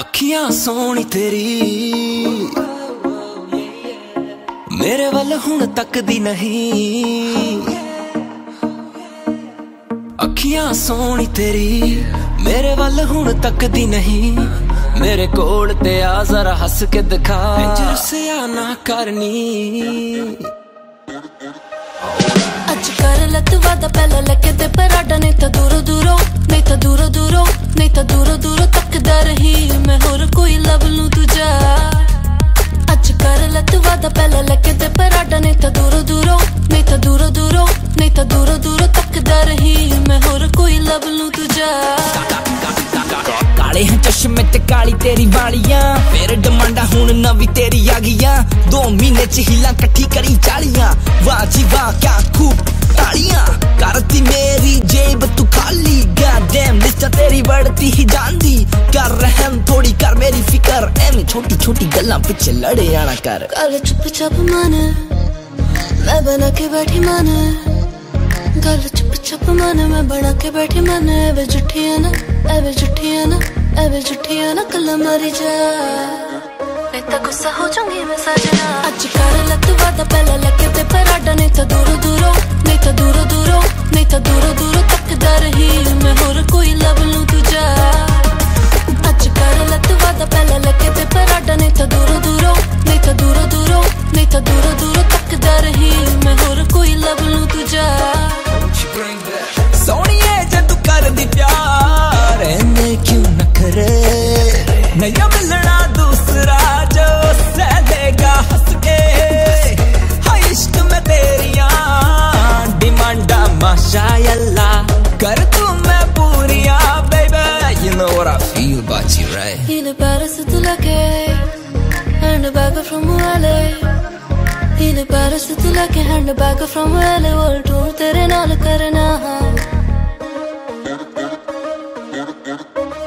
अखियां सोनी तेरी मेरे वल हुण तकदी नहीं। अखियां सोनी तेरी मेरे वल हुण तकदी नहीं। मेरे कोल ते आ जरा हस के दिखा इंज रुसिया ना करनी। कर लत वादा पहला लगे ते पराडा नहीं तो दूरों दूरों नहीं तो दूरों दूरों नहीं तो दूरों दूरों तकदा रही मैं होर कोई लब लूं तुझा अच कर लत वादा पहला लगे ते पराडा नहीं तो दूरों दूरों नहीं तो दूरों दूरों नहीं तो दूरों दूरों तकदा रही मैं होर कोई लब लूं तुझा काले हैं चश्मे ते काली तेरी वालियां फिर डिमांडा हुण नवी तेरी आ गईयां 2 महीने च हिला कट्ठी करी 40 वाह जी वाह क्या खूब तालियां करती मेरी जेब तू खाली गॉड डैम लिस्ट तेरी बढ़ती ही जांदी कर रहम थोड़ी कर मेरी फिकर एवें छोटी छोटी गल्लां पिछे लड़े आना कर चुप चाप मन मैं बना के बैठी मन गल चुप चाप मन मैं बना के बैठी मन एवे जुठिया ना एवे जुठिया ना एवे जुठिया ना कल मरी जा नहीं तो गुस्सा हो जाऊंगी मैं सजना अच कर लत वादा पहला लगे ते पराडा नहीं तो दूरों दूरों नहीं तो दूरों दूरों नहीं तो दूरों दूरों तकदा रही मैं होर कोई लब लूं तुझा अच कर लत वादा पहला लगे ते पराडा नहीं तो दूरों दूरों नहीं तो दूरों दूरों नहीं तो दूरों दूरों तकदा रही मैं होर कोई लब लूं तुझा सोनिए जे तू कर दी प्यार इन्हें क्यों न करे नया मिलना दूसरा जो सह देगा हंस के हाय इश्क में तेरिया डिमांडा माशाअल्लाह कर तू मैं पूरिया baby you know what I feel about you right Feel better to look at and back from LA Feel better to look at and back from LA world tour तेरे नाल करना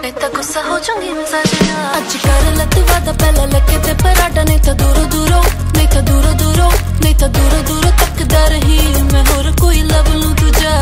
नहीं तो गुस्सा हो जाऊंगी मैं सजना अच कर लत वादा पहला लगे ते पराडा नहीं तो दूरों दूरों नहीं तो दूरों दूरों नहीं तो दूरों दूरों तकदा रही मैं होर कोई लब लूं तुझा